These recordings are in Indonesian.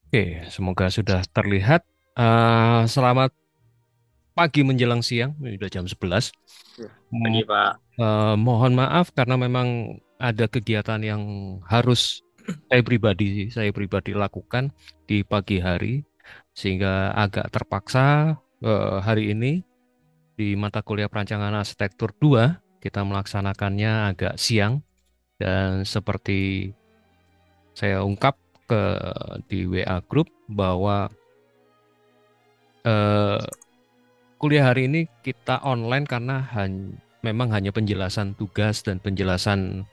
Oke, semoga sudah terlihat. Selamat pagi menjelang siang, ini udah jam 11. Ya, pagi M- Pak. Mohon maaf karena memang ada kegiatan yang harus saya pribadi lakukan di pagi hari, sehingga agak terpaksa hari ini di mata kuliah Perancangan Arsitektur 2 kita melaksanakannya agak siang dan seperti saya ungkap ke di WA Group bahwa eh, kuliah hari ini kita online karena memang hanya penjelasan tugas dan penjelasan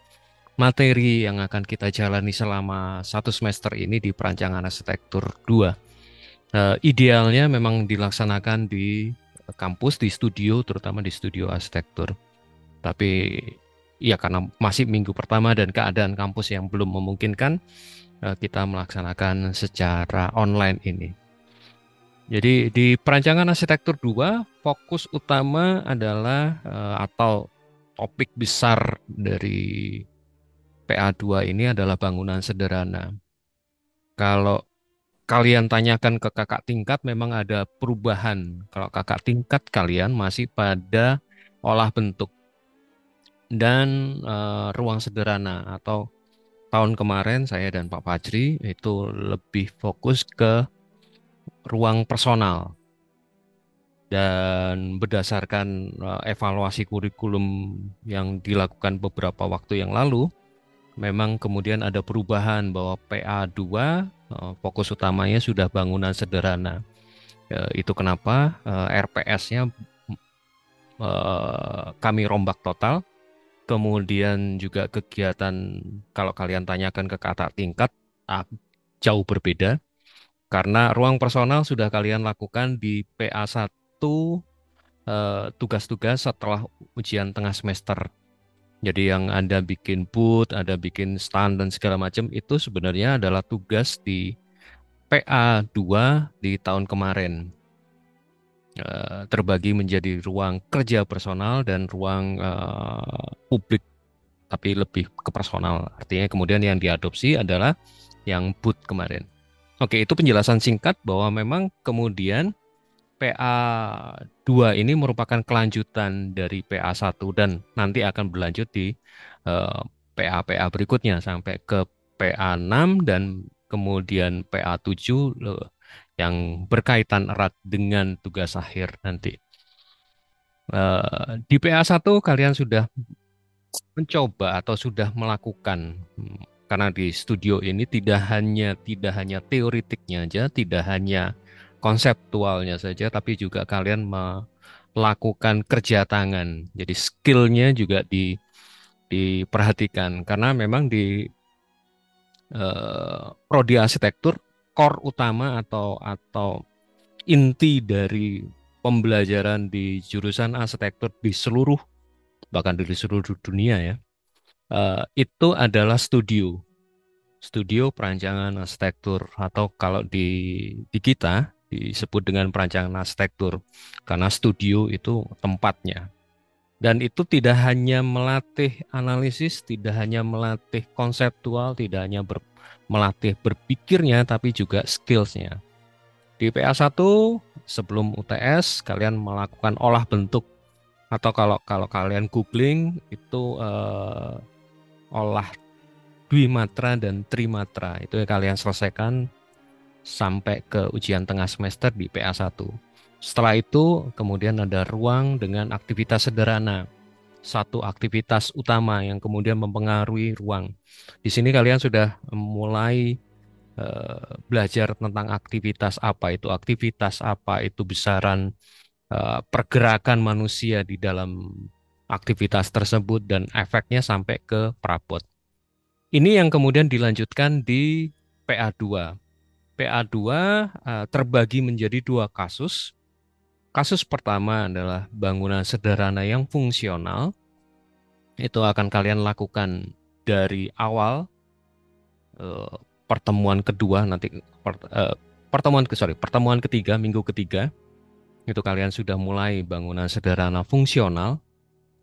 materi yang akan kita jalani selama 1 semester ini di Perancangan Arsitektur 2. Idealnya memang dilaksanakan di kampus, di studio, terutama di studio arsitektur. Tapi ya karena masih minggu pertama dan keadaan kampus yang belum memungkinkan, kita melaksanakan secara online ini. Jadi di perancangan arsitektur 2 fokus utama adalah atau topik besar dari PA2 ini adalah bangunan sederhana. Kalau kalian tanyakan ke kakak tingkat memang ada perubahan. Kalau kakak tingkat kalian masih pada olah bentuk dan ruang sederhana, atau tahun kemarin saya dan Pak Fajri itu lebih fokus ke ruang personal. Dan berdasarkan evaluasi kurikulum yang dilakukan beberapa waktu yang lalu, memang kemudian ada perubahan bahwa PA2 fokus utamanya sudah bangunan sederhana. Itu kenapa RPS-nya kami rombak total. Kemudian juga kegiatan, kalau kalian tanyakan ke kakak tingkat, ah, jauh berbeda. Karena ruang personal sudah kalian lakukan di PA1, tugas-tugas setelah ujian tengah semester. Jadi yang Anda bikin booth, ada bikin stand dan segala macam itu sebenarnya adalah tugas di PA2 di tahun kemarin. Terbagi menjadi ruang kerja personal dan ruang publik, tapi lebih ke personal. Artinya kemudian yang diadopsi adalah yang booth kemarin. Oke, itu penjelasan singkat bahwa memang kemudian PA2 ini merupakan kelanjutan dari PA1 dan nanti akan berlanjut di PA-PA berikutnya sampai ke PA6 dan kemudian PA7 yang berkaitan erat dengan tugas akhir nanti. Di PA1 kalian sudah mencoba atau sudah melakukan, karena di studio ini tidak hanya teoritiknya aja, tidak hanya konseptualnya saja, tapi juga kalian melakukan kerja tangan. Jadi skillnya juga diperhatikan karena memang di prodi arsitektur core utama atau inti dari pembelajaran di jurusan arsitektur di seluruh, bahkan di seluruh dunia ya, itu adalah studio perancangan arsitektur, atau kalau di kita disebut dengan perancangan arsitektur karena studio itu tempatnya. Dan itu tidak hanya melatih analisis, tidak hanya melatih konseptual, tidak hanya melatih berpikirnya, tapi juga skillsnya. Di PA1 sebelum UTS kalian melakukan olah bentuk, atau kalau kalau kalian googling itu olah Dwimatra dan Trimatra itu yang kalian selesaikan sampai ke ujian tengah semester di PA1. Setelah itu kemudian ada ruang dengan aktivitas sederhana. Satu aktivitas utama yang kemudian mempengaruhi ruang. Di sini kalian sudah mulai belajar tentang aktivitas apa itu besaran pergerakan manusia di dalam aktivitas tersebut dan efeknya sampai ke perabot. Ini yang kemudian dilanjutkan di PA2. PA2 terbagi menjadi 2 kasus. Kasus pertama adalah bangunan sederhana yang fungsional. Itu akan kalian lakukan dari awal eh, pertemuan kedua nanti, pertemuan ketiga, minggu ketiga. Itu kalian sudah mulai bangunan sederhana fungsional.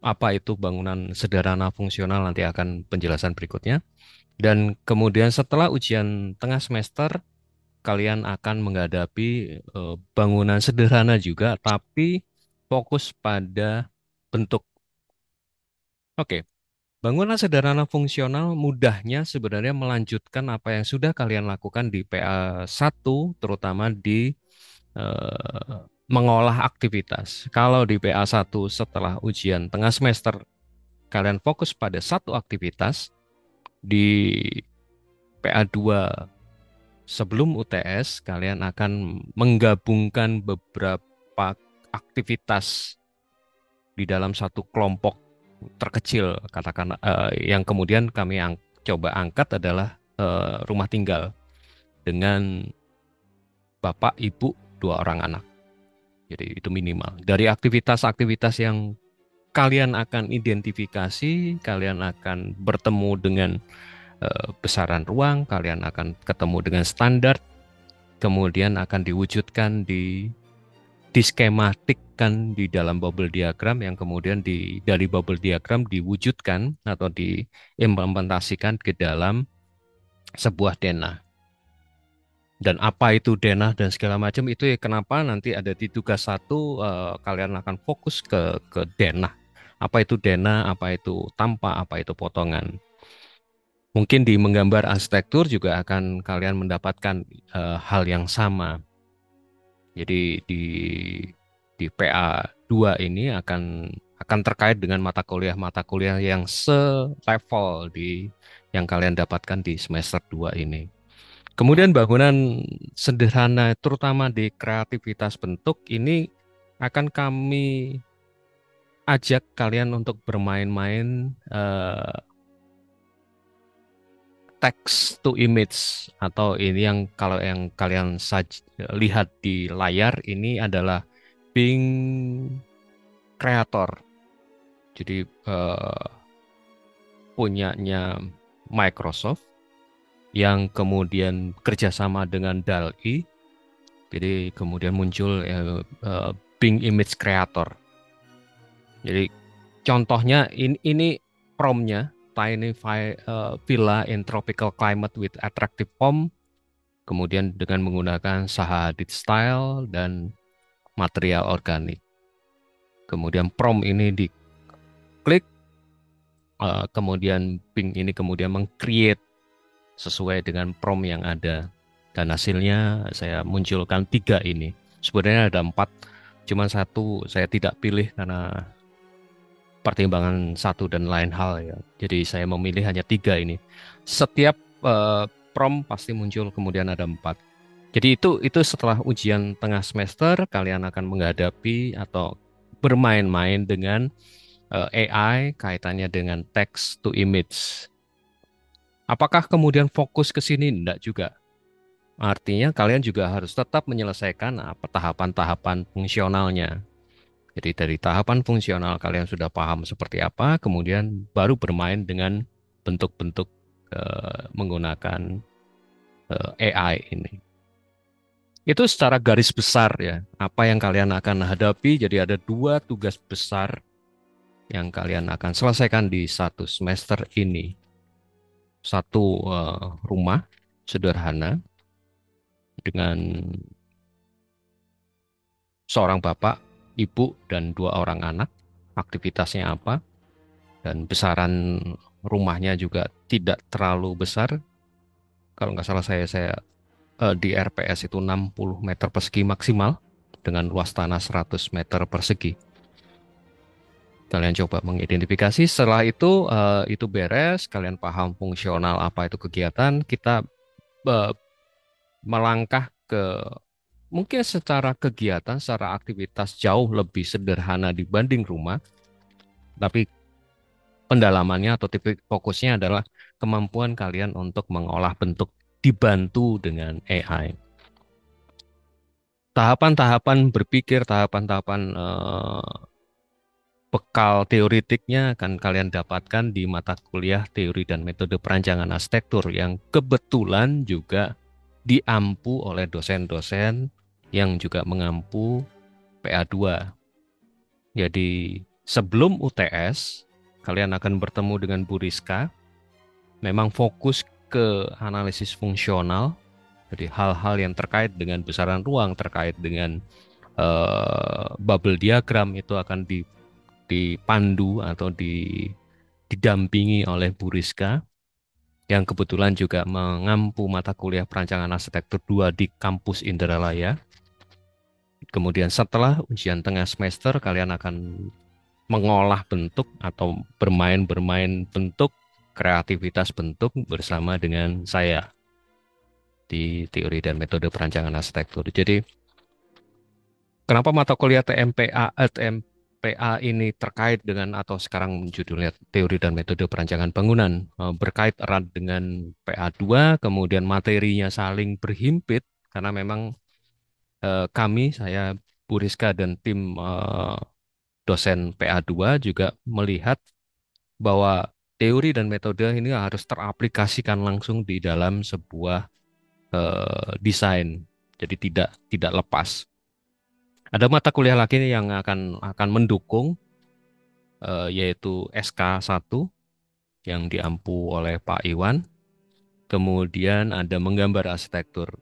Apa itu bangunan sederhana fungsional nanti akan penjelasan berikutnya. Dan kemudian setelah ujian tengah semester, kalian akan menghadapi bangunan sederhana juga, tapi fokus pada bentuk. Oke, bangunan sederhana fungsional mudahnya sebenarnya melanjutkan apa yang sudah kalian lakukan di PA1, terutama di mengolah aktivitas. Kalau di PA1 setelah ujian tengah semester, kalian fokus pada satu aktivitas. Di PA2 sebelum UTS, kalian akan menggabungkan beberapa aktivitas di dalam satu kelompok terkecil, katakan yang kemudian kami coba angkat adalah rumah tinggal dengan bapak, ibu, dua orang anak. Jadi itu minimal. Dari aktivitas-aktivitas yang kalian akan identifikasi, kalian akan bertemu dengan besaran ruang, kalian akan ketemu dengan standar, kemudian akan diwujudkan diskematikkan di dalam bubble diagram yang kemudian dari bubble diagram diwujudkan atau diimplementasikan ke dalam sebuah denah. Dan apa itu denah dan segala macam itu ya kenapa nanti ada di tugas 1 kalian akan fokus ke denah. Apa itu denah, apa itu tampak, apa itu potongan. Mungkin di menggambar arsitektur juga akan kalian mendapatkan hal yang sama. Jadi di PA2 ini akan terkait dengan mata kuliah yang selevel yang kalian dapatkan di semester 2 ini. Kemudian bangunan sederhana terutama di kreativitas bentuk ini akan kami ajak kalian untuk bermain-main text to image atau ini yang kalau yang kalian lihat di layar ini adalah Bing Creator. Jadi punyanya Microsoft yang kemudian kerjasama dengan DALL-E. Jadi kemudian muncul Bing Image Creator. Jadi contohnya ini promnya tiny villa in tropical climate with attractive home. Kemudian dengan menggunakan Zaha Hadid style dan material organik. Kemudian prompt ini diklik, kemudian Bing ini kemudian meng-create sesuai dengan prompt yang ada. Dan hasilnya saya munculkan 3 ini. Sebenarnya ada 4, cuma 1 saya tidak pilih karena pertimbangan satu dan lain hal ya. Jadi saya memilih hanya 3 ini. Setiap prompt pasti muncul kemudian ada 4. Jadi itu setelah ujian tengah semester kalian akan menghadapi atau bermain-main dengan AI kaitannya dengan text to image. Apakah kemudian fokus ke sini? Enggak juga. Artinya kalian juga harus tetap menyelesaikan tahapan-tahapan fungsionalnya. Jadi dari tahapan fungsional kalian sudah paham seperti apa, kemudian baru bermain dengan bentuk-bentuk menggunakan AI ini. Itu secara garis besar ya, apa yang kalian akan hadapi. Jadi ada 2 tugas besar yang kalian akan selesaikan di 1 semester ini. 1 rumah sederhana dengan seorang bapak, ibu, dan 2 orang anak. Aktivitasnya apa, dan besaran rumahnya juga tidak terlalu besar. Kalau nggak salah saya di RPS itu 60 meter persegi maksimal dengan luas tanah 100 meter persegi. Kalian coba mengidentifikasi. Setelah itu beres, kalian paham fungsional apa itu kegiatan, kita melangkah ke mungkin secara kegiatan, secara aktivitas jauh lebih sederhana dibanding rumah, tapi pendalamannya atau titik fokusnya adalah kemampuan kalian untuk mengolah bentuk dibantu dengan AI. Tahapan-tahapan berpikir, tahapan-tahapan bekal teoritiknya akan kalian dapatkan di mata kuliah teori dan metode perancangan arsitektur yang kebetulan juga diampu oleh dosen-dosen yang juga mengampu PA2. Jadi sebelum UTS, kalian akan bertemu dengan Bu Rizka. Memang fokus ke analisis fungsional Jadi hal-hal yang terkait dengan besaran ruang, terkait dengan bubble diagram itu akan dipandu atau didampingi oleh Bu Rizka yang kebetulan juga mengampu mata kuliah perancangan arsitektur 2 di kampus Indralaya. Kemudian setelah ujian tengah semester kalian akan mengolah bentuk atau bermain-bermain bentuk, kreativitas bentuk bersama dengan saya di teori dan metode perancangan arsitektur. Jadi kenapa mata kuliah TMPA ini terkait dengan atau sekarang judulnya teori dan metode perancangan bangunan berkait erat dengan PA2, kemudian materinya saling berhimpit karena memang kami, saya, Bu Rizka dan tim dosen PA2 juga melihat bahwa teori dan metode ini harus teraplikasikan langsung di dalam sebuah desain. Jadi tidak lepas. Ada mata kuliah lagi yang akan mendukung yaitu SK1 yang diampu oleh Pak Iwan. Kemudian ada menggambar arsitektur.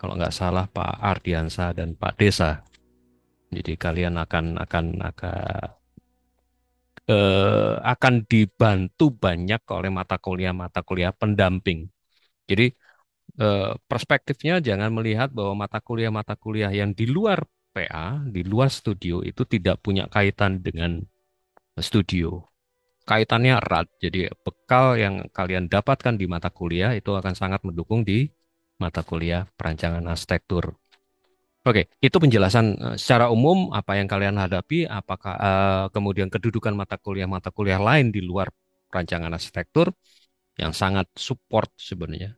Kalau nggak salah Pak Ardiansa dan Pak Desa. Jadi kalian akan dibantu banyak oleh mata kuliah pendamping. Jadi perspektifnya jangan melihat bahwa mata kuliah yang di luar PA, di luar studio itu tidak punya kaitan dengan studio. Kaitannya erat. Jadi bekal yang kalian dapatkan di mata kuliah itu akan sangat mendukung di mata kuliah perancangan arsitektur. Oke, itu penjelasan secara umum apa yang kalian hadapi, apakah kemudian kedudukan mata kuliah lain di luar perancangan arsitektur yang sangat support sebenarnya.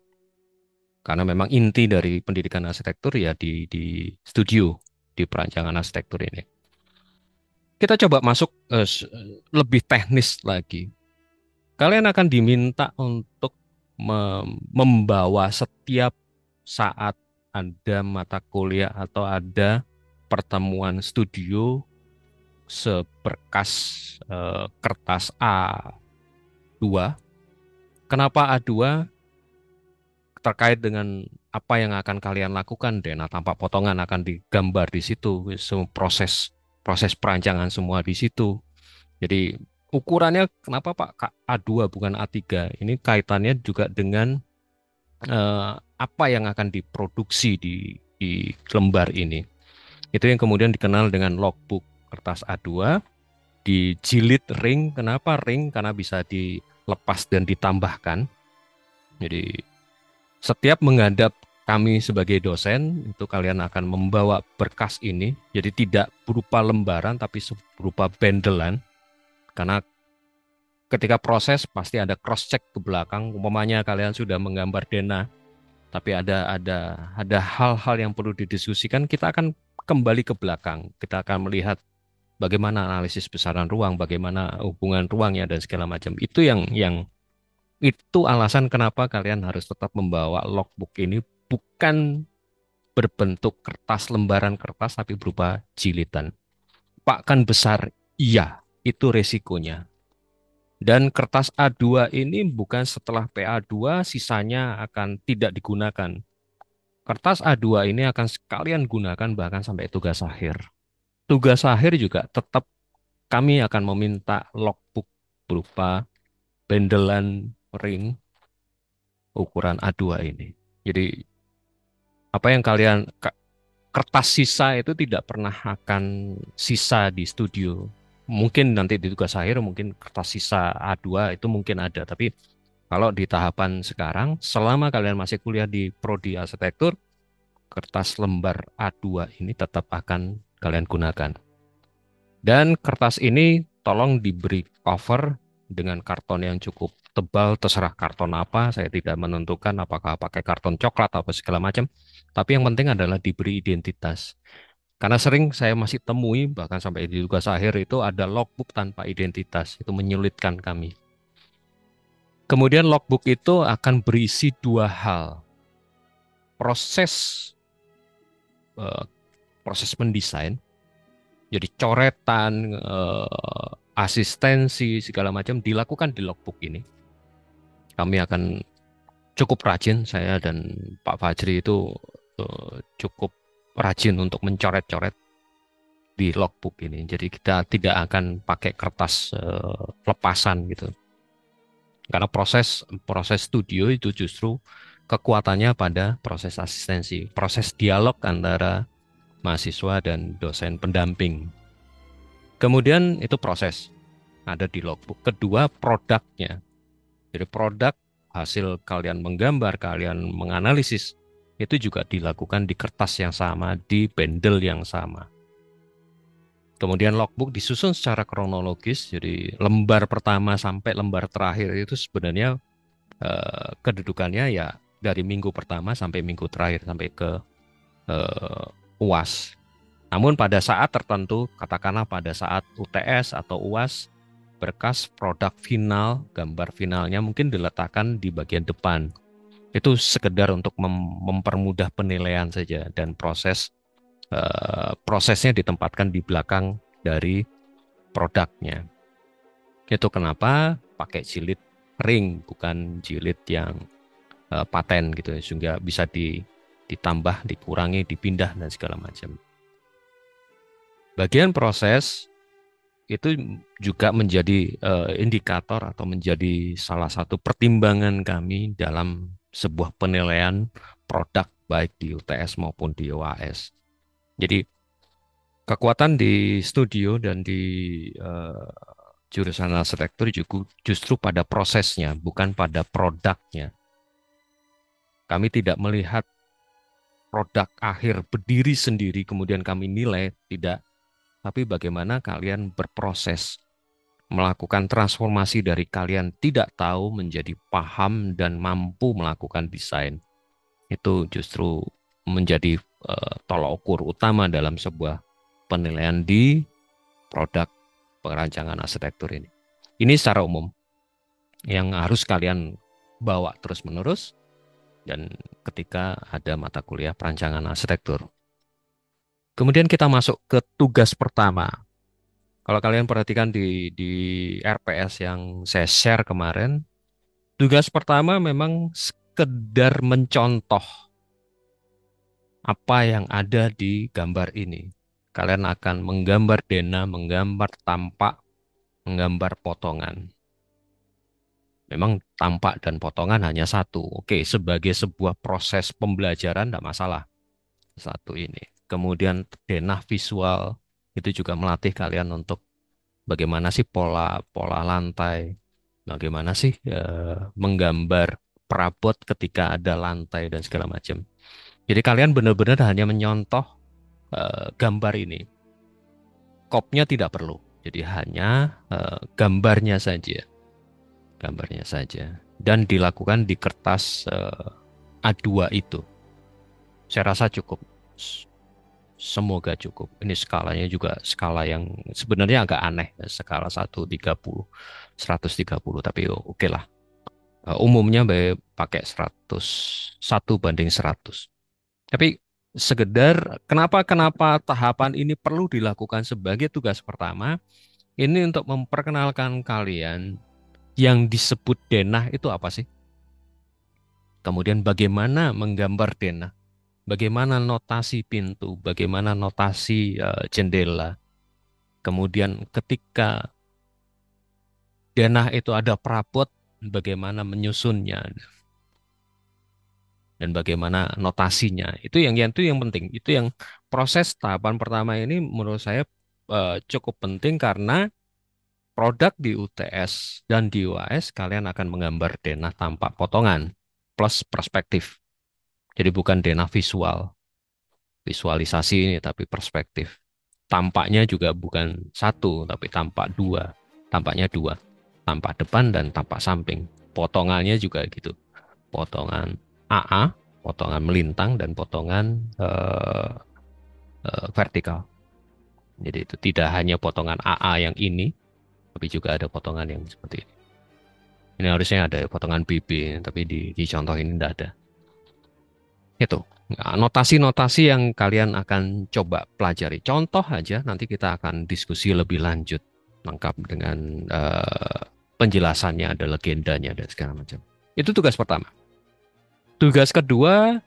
Karena memang inti dari pendidikan arsitektur ya di studio, di perancangan arsitektur ini. Kita coba masuk lebih teknis lagi. Kalian akan diminta untuk membawa setiap saat ada mata kuliah atau ada pertemuan studio seberkas kertas A2. Kenapa A2? Terkait dengan apa yang akan kalian lakukan, Dena, tanpa potongan akan digambar di situ, proses proses perancangan semua di situ. Jadi ukurannya kenapa Pak A2 bukan A3? Ini kaitannya juga dengan apa yang akan diproduksi di lembar ini. Itu yang kemudian dikenal dengan logbook kertas A2, dijilid ring. Kenapa ring? Karena bisa dilepas dan ditambahkan. Jadi setiap menghadap kami sebagai dosen, itu kalian akan membawa berkas ini. Jadi tidak berupa lembaran, tapi berupa bendelan. Karena ketika proses pasti ada cross check ke belakang. Umpamanya kalian sudah menggambar Dena, tapi ada hal-hal yang perlu didiskusikan, kita akan kembali ke belakang. Kita akan melihat bagaimana analisis besaran ruang, bagaimana hubungan ruangnya dan segala macam. Itu alasan kenapa kalian harus tetap membawa logbook ini bukan berbentuk kertas, lembaran kertas, tapi berupa jilidan. Pak, kan besar, iya, itu resikonya. Dan kertas A2 ini bukan setelah PA2 sisanya akan tidak digunakan. Kertas A2 ini akan sekalian gunakan bahkan sampai tugas akhir. Tugas akhir juga tetap kami akan meminta logbook berupa bendelan ring ukuran A2 ini. Jadi apa yang kertas sisa itu tidak pernah akan sisa di studio. Mungkin nanti di tugas akhir mungkin kertas sisa A2 itu mungkin ada, tapi kalau di tahapan sekarang selama kalian masih kuliah di prodi arsitektur, kertas lembar A2 ini tetap akan kalian gunakan. Dan kertas ini tolong diberi cover dengan karton yang cukup tebal, terserah karton apa, saya tidak menentukan apakah pakai karton coklat atau segala macam. Tapi yang penting adalah diberi identitas. Karena sering saya masih temui, bahkan sampai di tugas akhir itu ada logbook tanpa identitas. Itu menyulitkan kami. Kemudian logbook itu akan berisi dua hal. Proses eh, proses mendesain, jadi coretan, asistensi segala macam dilakukan di logbook ini. Kami akan cukup rajin, saya dan Pak Fajri itu cukup rajin untuk mencoret-coret di logbook ini. Jadi kita tidak akan pakai kertas lepasan gitu. Karena proses proses studio itu justru kekuatannya pada proses asistensi, proses dialog antara mahasiswa dan dosen pendamping. Kemudian itu proses ada di logbook. Kedua, produknya. Jadi produk hasil kalian menggambar, kalian menganalisis itu juga dilakukan di kertas yang sama, di bundle yang sama. Kemudian logbook disusun secara kronologis, jadi lembar pertama sampai lembar terakhir itu sebenarnya kedudukannya ya dari minggu pertama sampai minggu terakhir, sampai ke UAS. Namun pada saat tertentu, katakanlah pada saat UTS atau UAS, berkas produk final, gambar finalnya mungkin diletakkan di bagian depan. Itu sekedar untuk mempermudah penilaian saja, dan prosesnya ditempatkan di belakang dari produknya. Itu kenapa pakai jilid ring, bukan jilid yang paten gitu, sehingga bisa ditambah, dikurangi, dipindah dan segala macam. Bagian proses itu juga menjadi indikator atau menjadi salah satu pertimbangan kami dalam sebuah penilaian produk baik di UTS maupun di UAS. Jadi kekuatan di studio dan di jurusan arsitektur juga justru pada prosesnya, bukan pada produknya. Kami tidak melihat produk akhir berdiri sendiri kemudian kami nilai, tidak. Tapi bagaimana kalian berproses melakukan transformasi dari kalian tidak tahu menjadi paham dan mampu melakukan desain. Itu justru menjadi tolak ukur utama dalam sebuah penilaian di produk perancangan arsitektur ini. Ini secara umum yang harus kalian bawa terus-menerus dan ketika ada mata kuliah perancangan arsitektur. Kemudian kita masuk ke tugas pertama. Kalau kalian perhatikan di RPS yang saya share kemarin, tugas pertama memang sekedar mencontoh apa yang ada di gambar ini. Kalian akan menggambar denah, menggambar tampak, menggambar potongan. Memang tampak dan potongan hanya satu. Oke, sebagai sebuah proses pembelajaran tidak masalah. Satu ini. Kemudian denah visual itu juga melatih kalian untuk bagaimana sih pola lantai, bagaimana sih menggambar perabot ketika ada lantai dan segala macam. Jadi kalian benar-benar hanya menyontoh gambar ini. Kopnya tidak perlu. Jadi hanya gambarnya saja. Gambarnya saja. Dan dilakukan di kertas A2 itu. Saya rasa cukup. Semoga cukup. Ini skalanya juga skala yang sebenarnya agak aneh. Skala 130, 130. Tapi oke lah. Umumnya pakai 101/100. Tapi sekedar kenapa tahapan ini perlu dilakukan sebagai tugas pertama? Ini untuk memperkenalkan kalian yang disebut denah itu apa sih? Kemudian bagaimana menggambar denah? Bagaimana notasi pintu? Bagaimana notasi jendela? Kemudian ketika denah itu ada perabot, bagaimana menyusunnya? Dan bagaimana notasinya? Itu yang penting. Itu yang proses tahapan pertama ini menurut saya cukup penting karena produk di UTS dan di UAS kalian akan menggambar denah tampak potongan plus perspektif. Jadi bukan denah visualisasi ini tapi perspektif. Tampaknya juga bukan satu tapi tampak dua. Tampaknya dua. Tampak depan dan tampak samping. Potongannya juga gitu. Potongan AA, potongan melintang dan potongan vertikal. Jadi itu tidak hanya potongan AA yang ini, tapi juga ada potongan yang seperti ini. Ini harusnya ada potongan BB, tapi di contoh ini tidak ada. Itu notasi-notasi yang kalian akan coba pelajari. Contoh aja, nanti kita akan diskusi lebih lanjut, lengkap dengan penjelasannya, ada legendanya dan segala macam. Itu tugas pertama. Tugas kedua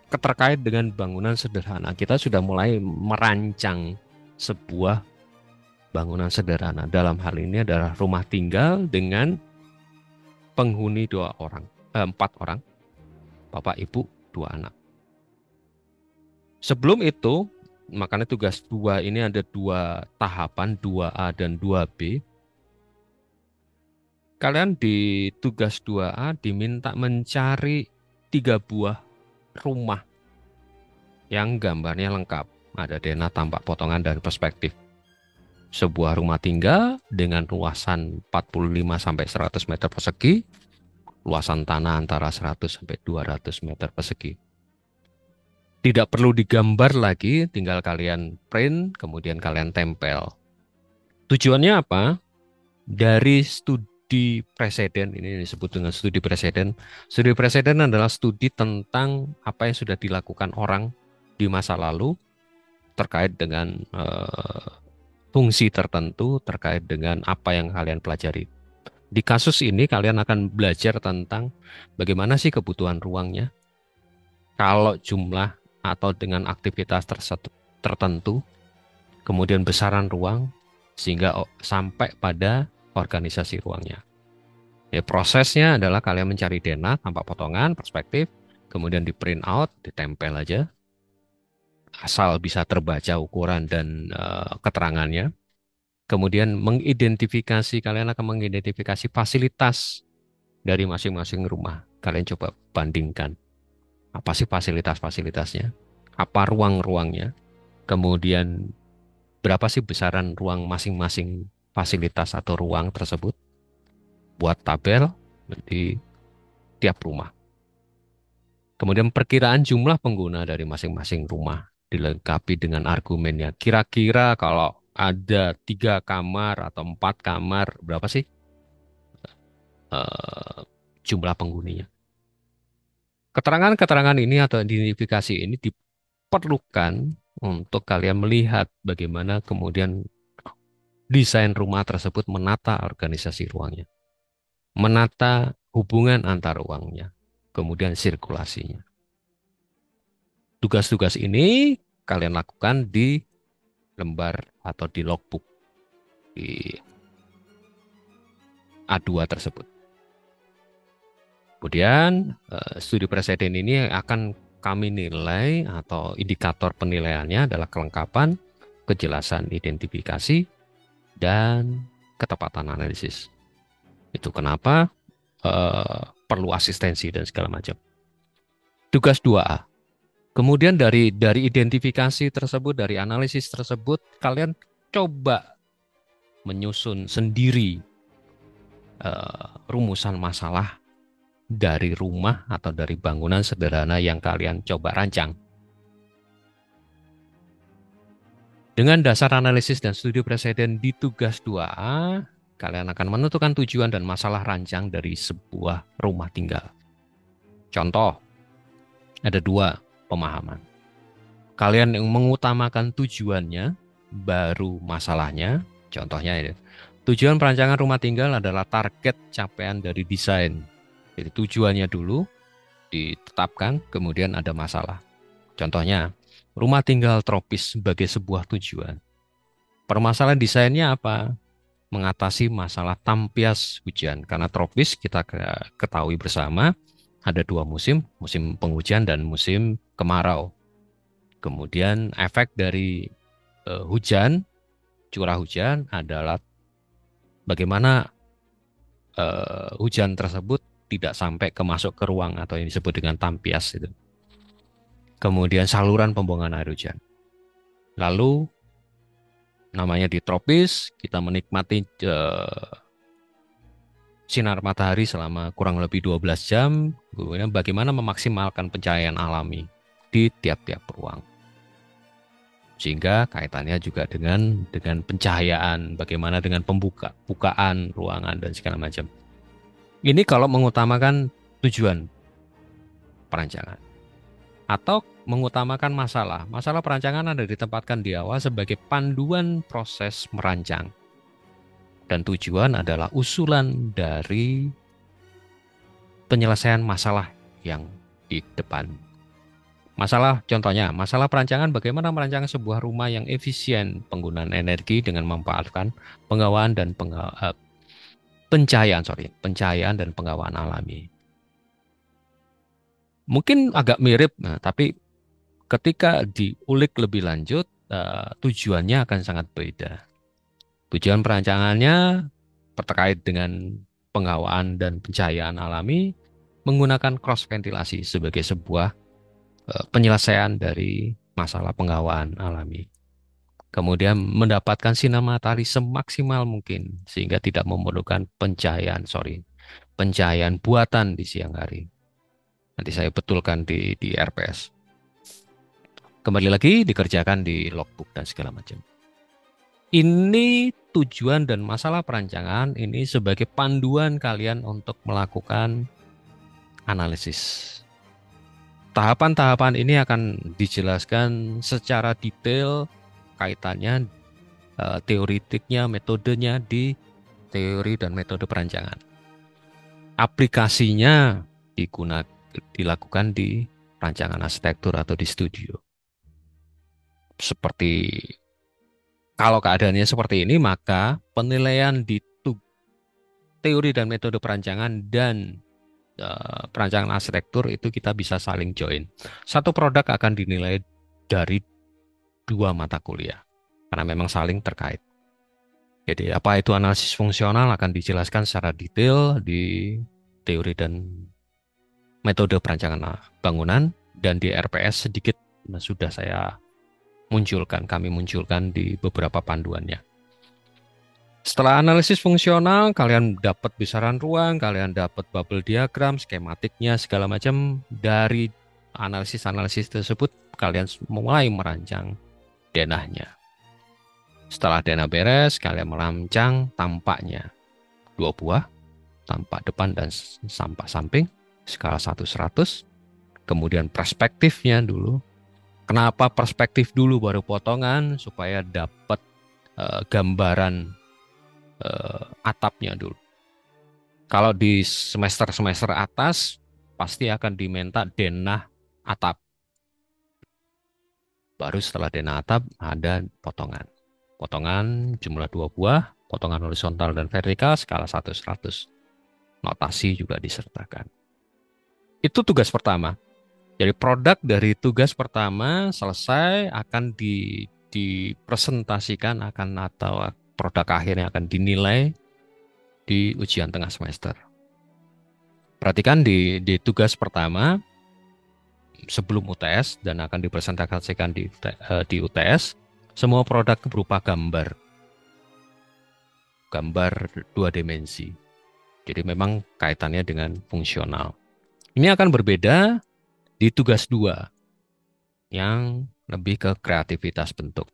terkait dengan bangunan sederhana. Kita sudah mulai merancang sebuah bangunan sederhana. Dalam hal ini adalah rumah tinggal dengan penghuni 4 orang, bapak, ibu, 2 anak. Sebelum itu, makanya tugas 2 ini ada 2 tahapan, 2A dan 2B. Kalian di tugas 2A diminta mencari 3 buah rumah yang gambarnya lengkap. Ada denah, tampak, potongan, dan perspektif. Sebuah rumah tinggal dengan luasan 45-100 meter persegi, luasan tanah antara 100-200 meter persegi. Tidak perlu digambar lagi, tinggal kalian print, kemudian kalian tempel. Tujuannya apa? Dari studi preseden, ini disebut dengan studi preseden. Studi preseden adalah studi tentang apa yang sudah dilakukan orang di masa lalu terkait dengan fungsi tertentu, terkait dengan apa yang kalian pelajari. Di kasus ini kalian akan belajar tentang bagaimana sih kebutuhan ruangnya, kalau jumlah atau dengan aktivitas tertentu, kemudian besaran ruang, sehingga sampai pada organisasi ruangnya. Ya, prosesnya adalah kalian mencari denah, tampak potongan, perspektif, kemudian di print out, ditempel aja, asal bisa terbaca ukuran dan keterangannya. Kemudian kalian akan mengidentifikasi fasilitas dari masing-masing rumah. Kalian coba bandingkan. Apa sih fasilitas-fasilitasnya? Apa ruang-ruangnya? Kemudian berapa sih besaran ruang masing-masing fasilitas atau ruang tersebut? Buat tabel di tiap rumah. Kemudian perkiraan jumlah pengguna dari masing-masing rumah dilengkapi dengan argumennya. Kira-kira kalau ada 3 kamar atau 4 kamar, berapa sih jumlah penghuninya? Keterangan-keterangan ini atau identifikasi ini diperlukan untuk kalian melihat bagaimana kemudian desain rumah tersebut menata organisasi ruangnya, menata hubungan antar ruangnya, kemudian sirkulasinya. Tugas-tugas ini kalian lakukan di lembar atau di logbook di A2 tersebut. Kemudian studi preseden ini akan kami nilai atau indikator penilaiannya adalah kelengkapan, kejelasan identifikasi, dan ketepatan analisis. Itu kenapa perlu asistensi dan segala macam. Tugas 2A. Kemudian dari identifikasi tersebut, dari analisis tersebut, kalian coba menyusun sendiri rumusan masalah dari rumah atau dari bangunan sederhana yang kalian coba rancang. Dengan dasar analisis dan studi preseden di tugas 2A, kalian akan menentukan tujuan dan masalah rancang dari sebuah rumah tinggal. Contoh, ada 2 pemahaman. Kalian yang mengutamakan tujuannya, baru masalahnya. Contohnya ini, tujuan perancangan rumah tinggal adalah target capaian dari desain. Jadi tujuannya dulu ditetapkan, kemudian ada masalah. Contohnya, rumah tinggal tropis sebagai sebuah tujuan. Permasalahan desainnya apa? Mengatasi masalah tampias hujan. Karena tropis kita ketahui bersama ada 2 musim, musim penghujan dan musim kemarau. Kemudian efek dari hujan, curah hujan adalah bagaimana hujan tersebut tidak sampai masuk ke ruang atau yang disebut dengan tampias itu. Kemudian saluran pembuangan air hujan. Lalu namanya di tropis, kita menikmati sinar matahari selama kurang lebih 12 jam. Kemudian bagaimana memaksimalkan pencahayaan alami di tiap-tiap ruang. Sehingga kaitannya juga dengan pencahayaan, bagaimana dengan bukaan ruangan dan segala macam. Ini kalau mengutamakan tujuan perancangan. Atau mengutamakan masalah. Masalah perancangan ada ditempatkan di awal sebagai panduan proses merancang. Dan tujuan adalah usulan dari penyelesaian masalah yang di depan. Contohnya, masalah perancangan bagaimana merancang sebuah rumah yang efisien penggunaan energi dengan memanfaatkan penggawaan dan pencahayaan dan penggawaan alami. Mungkin agak mirip, nah, tapi ketika diulik lebih lanjut, tujuannya akan sangat beda. Tujuan perancangannya terkait dengan penghawaan dan pencahayaan alami menggunakan cross ventilasi sebagai sebuah penyelesaian dari masalah penghawaan alami. Kemudian mendapatkan sinar matahari semaksimal mungkin sehingga tidak memerlukan pencahayaan buatan di siang hari. Nanti saya betulkan di RPS. Kembali lagi dikerjakan di logbook dan segala macam. Ini tujuan dan masalah perancangan ini sebagai panduan kalian untuk melakukan analisis. Tahapan-tahapan ini akan dijelaskan secara detail kaitannya teoritiknya, metodenya di teori dan metode perancangan. Aplikasinya dilakukan di perancangan arsitektur atau di studio. Seperti kalau keadaannya seperti ini, maka penilaian di teori dan metode perancangan dan perancangan arsitektur itu kita bisa saling join. Satu produk akan dinilai dari 2 mata kuliah karena memang saling terkait. Jadi apa itu analisis fungsional akan dijelaskan secara detail di teori dan metode perancangan bangunan, dan di RPS sedikit sudah kami munculkan di beberapa panduannya. Setelah analisis fungsional, kalian dapat besaran ruang, kalian dapat bubble diagram, skematiknya, segala macam. Dari analisis-analisis tersebut, kalian mulai merancang denahnya. Setelah denah beres, kalian merancang tampaknya. 2 buah, tampak depan dan tampak samping, skala 1/100. Kemudian perspektifnya dulu. Kenapa perspektif dulu baru potongan? Supaya dapat gambaran atapnya dulu. Kalau di semester-semester atas pasti akan diminta denah atap. Baru setelah denah atap ada potongan. Potongan jumlah 2 buah, potongan horizontal dan vertikal skala 1/100. Notasi juga disertakan. Itu tugas pertama. Jadi produk dari tugas pertama selesai akan dipresentasikan atau produk akhirnya akan dinilai di ujian tengah semester. Perhatikan di tugas pertama sebelum UTS dan akan dipresentasikan di UTS, semua produk berupa gambar 2 dimensi. Jadi memang kaitannya dengan fungsional. Ini akan berbeda di tugas 2 yang lebih ke kreativitas bentuk.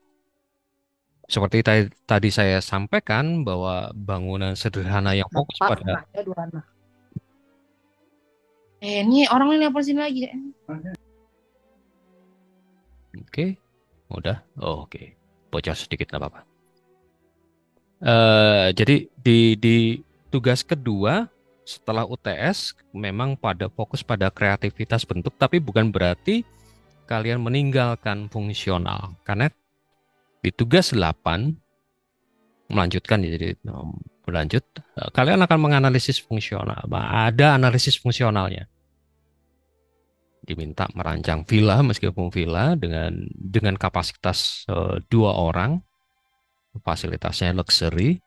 Seperti tadi saya sampaikan bahwa bangunan sederhana yang fokus pada ini orang lain nelpon sini lagi. Oke, udah. Oh, oke. Bocor sedikit nggak apa-apa. Jadi di tugas kedua setelah UTS memang fokus pada kreativitas bentuk, tapi bukan berarti kalian meninggalkan fungsional. Karena di tugas 8 melanjutkan, jadi berlanjut, kalian akan menganalisis fungsional. Ada analisis fungsionalnya. Diminta merancang villa, meskipun villa dengan kapasitas 2 orang, fasilitasnya luxury,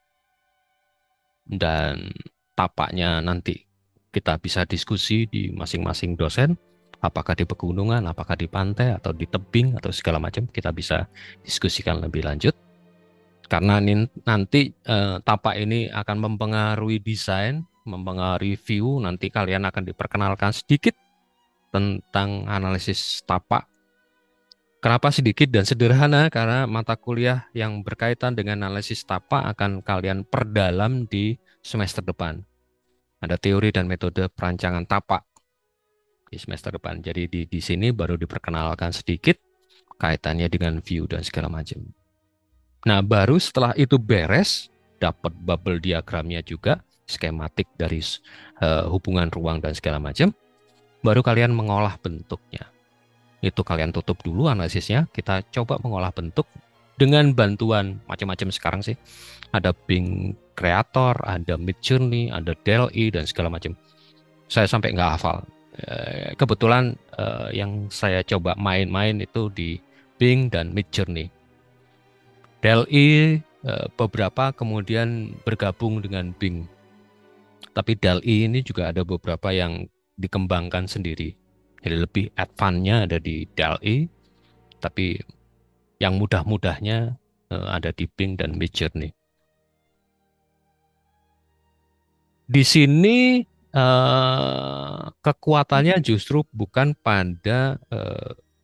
dan tapaknya nanti kita bisa diskusi di masing-masing dosen, apakah di pegunungan, apakah di pantai, atau di tebing, atau segala macam, kita bisa diskusikan lebih lanjut. Karena nanti tapak ini akan mempengaruhi desain, mempengaruhi view, nanti kalian akan diperkenalkan sedikit tentang analisis tapak. Kenapa sedikit dan sederhana? Karena mata kuliah yang berkaitan dengan analisis tapak akan kalian perdalam di semester depan. Ada teori dan metode perancangan tapak di semester depan. Jadi di sini baru diperkenalkan sedikit kaitannya dengan view dan segala macam. Nah, baru setelah itu beres, dapat bubble diagramnya juga, skematik dari hubungan ruang dan segala macam. baru kalian mengolah bentuknya. Itu kalian tutup dulu analisisnya, kita coba mengolah bentuk dengan bantuan macam-macam sekarang sih. Ada Bing Creator, ada Midjourney, ada DALL-E, dan segala macam. Saya sampai nggak hafal. Kebetulan yang saya coba main-main itu di Bing dan Midjourney. DALL-E beberapa kemudian bergabung dengan Bing. Tapi DALL-E ini juga ada beberapa yang dikembangkan sendiri. Jadi lebih advance-nya ada di DALL-E, tapi yang mudah-mudahnya ada di Bing dan Midjourney. Di sini kekuatannya justru bukan pada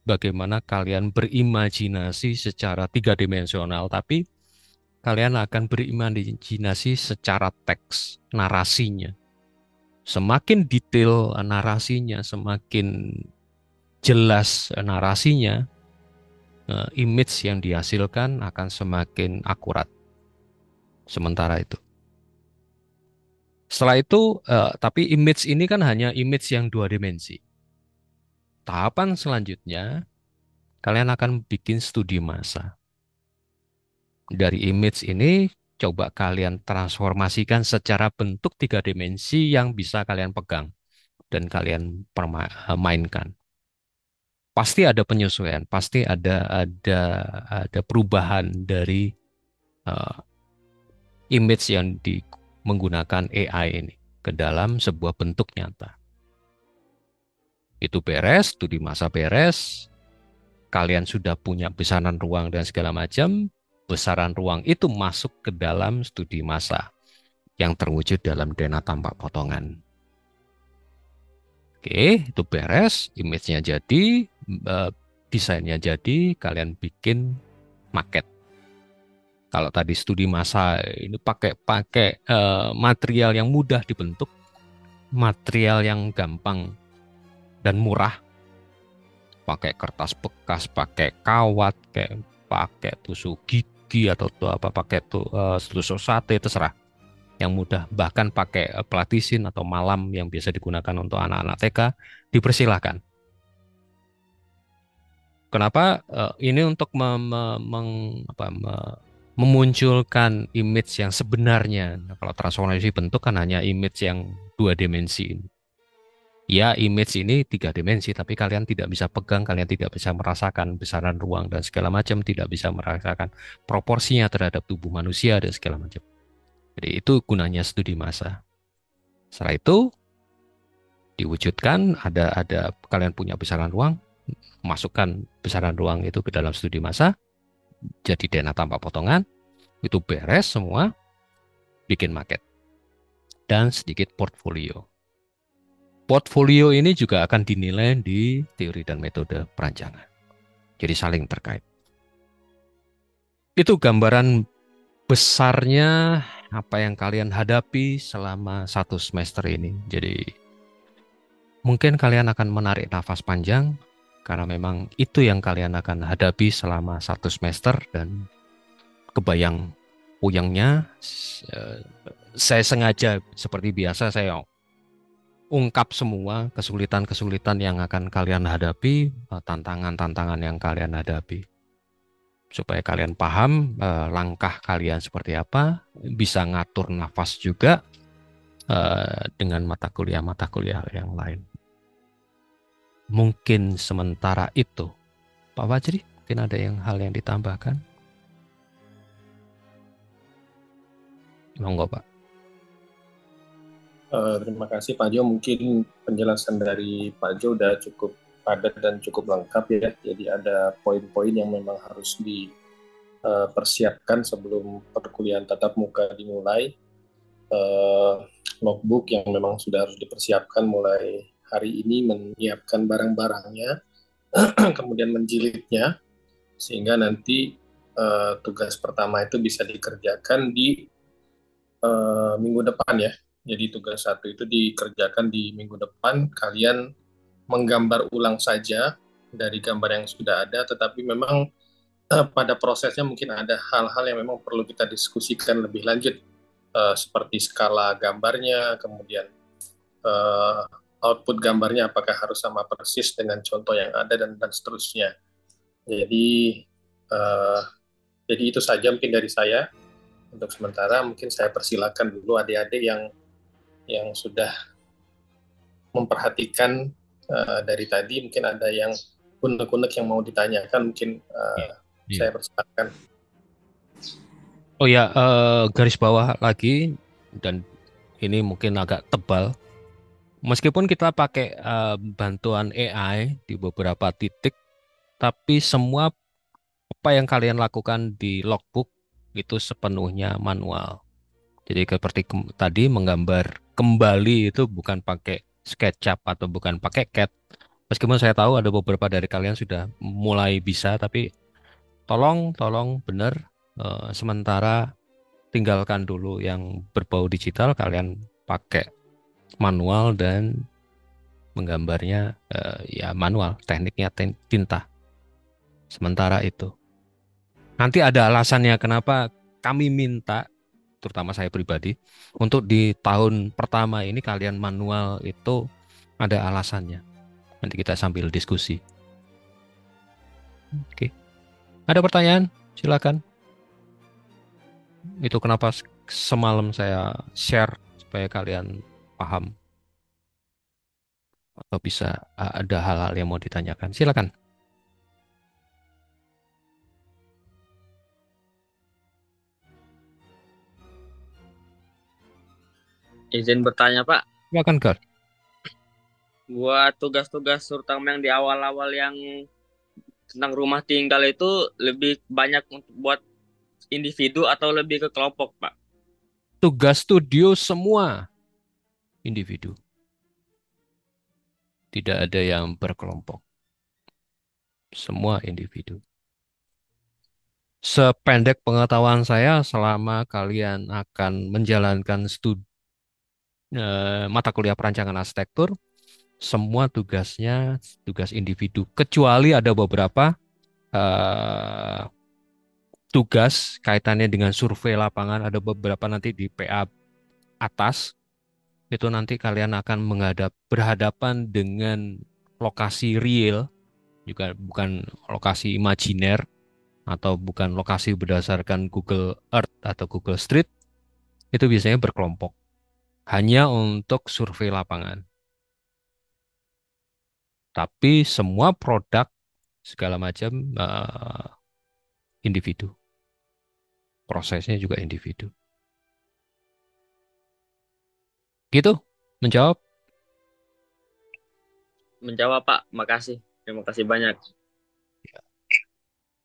bagaimana kalian berimajinasi secara tiga dimensional, tapi kalian akan berimajinasi secara teks narasinya. Semakin detail narasinya, semakin jelas narasinya, image yang dihasilkan akan semakin akurat. Sementara itu. Setelah itu, tapi image ini kan hanya image yang dua dimensi. Tahapan selanjutnya, kalian akan bikin studi massa. Dari image ini, coba kalian transformasikan secara bentuk tiga dimensi yang bisa kalian pegang dan kalian mainkan. Pasti ada penyesuaian, pasti ada perubahan dari uh, image yang menggunakan AI ini ke dalam sebuah bentuk nyata. Itu beres, studi massa beres, kalian sudah punya besaran ruang dan segala macam, besaran ruang itu masuk ke dalam studi massa yang terwujud dalam dana tanpa potongan. Oke, itu beres, image-nya jadi, desainnya jadi, kalian bikin market. Kalau tadi studi massa ini pakai material yang mudah dibentuk, material yang gampang dan murah, pakai kertas bekas, pakai kawat, pakai tusuk gigi atau apa pakai tusuk sate terserah. Yang mudah, bahkan pakai pelatisin atau malam yang biasa digunakan untuk anak-anak TK dipersilahkan. Kenapa? Ini untuk memunculkan image yang sebenarnya. Nah, kalau transformasi bentuk kan hanya image yang dua dimensi. Ya, image ini tiga dimensi, tapi kalian tidak bisa pegang, kalian tidak bisa merasakan besaran ruang dan segala macam, tidak bisa merasakan proporsinya terhadap tubuh manusia dan segala macam. Jadi itu gunanya studi massa. Setelah itu diwujudkan, ada kalian punya besaran ruang, masukkan besaran ruang itu ke dalam studi massa, jadi dana tanpa potongan, itu beres semua, bikin market dan sedikit portfolio. Portfolio ini juga akan dinilai di teori dan metode perancangan. Jadi saling terkait. Itu gambaran besarnya apa yang kalian hadapi selama satu semester ini. Jadi mungkin kalian akan menarik nafas panjang karena memang itu yang kalian akan hadapi selama satu semester dan kebayang puyengnya. Saya sengaja seperti biasa saya ungkap semua kesulitan-kesulitan yang akan kalian hadapi, tantangan-tantangan yang kalian hadapi. Supaya kalian paham langkah kalian seperti apa, bisa ngatur nafas juga dengan mata kuliah yang lain. Mungkin sementara itu. Pak Fajri, mungkin ada hal yang ditambahkan? Monggo, Pak. Terima kasih Pak Jo. Mungkin penjelasan dari Pak Jo udah cukup padat dan cukup lengkap ya. Jadi ada poin-poin yang memang harus dipersiapkan sebelum perkuliahan tatap muka dimulai. Notebook yang memang sudah harus dipersiapkan mulai hari ini, menyiapkan barang-barangnya, kemudian menjilidnya, sehingga nanti tugas pertama itu bisa dikerjakan di minggu depan ya. Jadi tugas satu itu dikerjakan di minggu depan, kalian menggambar ulang saja dari gambar yang sudah ada, tetapi memang pada prosesnya mungkin ada hal-hal yang memang perlu kita diskusikan lebih lanjut, seperti skala gambarnya, kemudian output gambarnya apakah harus sama persis dengan contoh yang ada dan seterusnya. Jadi eh, jadi itu saja mungkin dari saya untuk sementara. Mungkin saya persilakan dulu adik-adik yang sudah memperhatikan dari tadi. Mungkin ada yang unek-unek yang mau ditanyakan, mungkin Iya. Iya. saya persilakan. Oh ya, garis bawah lagi, dan ini mungkin agak tebal. Meskipun kita pakai bantuan AI di beberapa titik, tapi semua apa yang kalian lakukan di logbook itu sepenuhnya manual. Jadi seperti tadi menggambar kembali itu bukan pakai SketchUp atau bukan pakai CAD. Meskipun saya tahu ada beberapa dari kalian sudah mulai bisa, tapi tolong benar, sementara tinggalkan dulu yang berbau digital, kalian pakai manual dan menggambarnya ya manual, tekniknya tinta. Sementara itu. Nanti ada alasannya kenapa kami minta, terutama saya pribadi, untuk di tahun pertama ini kalian manual, itu ada alasannya. Nanti kita sambil diskusi. Oke. Ada pertanyaan? Silakan. Itu kenapa semalam saya share supaya kalian paham atau bisa ada hal-hal yang mau ditanyakan. Silakan. Izin bertanya, Pak. Silakan, Gar. Buat tugas-tugas terutama yang di awal-awal yang tentang rumah tinggal itu lebih banyak untuk buat individu atau lebih ke kelompok, Pak? Tugas studio semua individu. Tidak ada yang berkelompok. Semua individu. Sependek pengetahuan saya, selama kalian akan menjalankan mata kuliah perancangan arsitektur, semua tugasnya tugas individu. Kecuali ada beberapa tugas kaitannya dengan survei lapangan, ada beberapa nanti di PA atas, itu nanti kalian akan berhadapan dengan lokasi real, juga bukan lokasi imajiner atau bukan lokasi berdasarkan Google Earth atau Google Street. Itu biasanya berkelompok, hanya untuk survei lapangan. Tapi semua produk segala macam individu. Prosesnya juga individu. Gitu, menjawab. Menjawab, Pak. Makasih. Terima kasih banyak.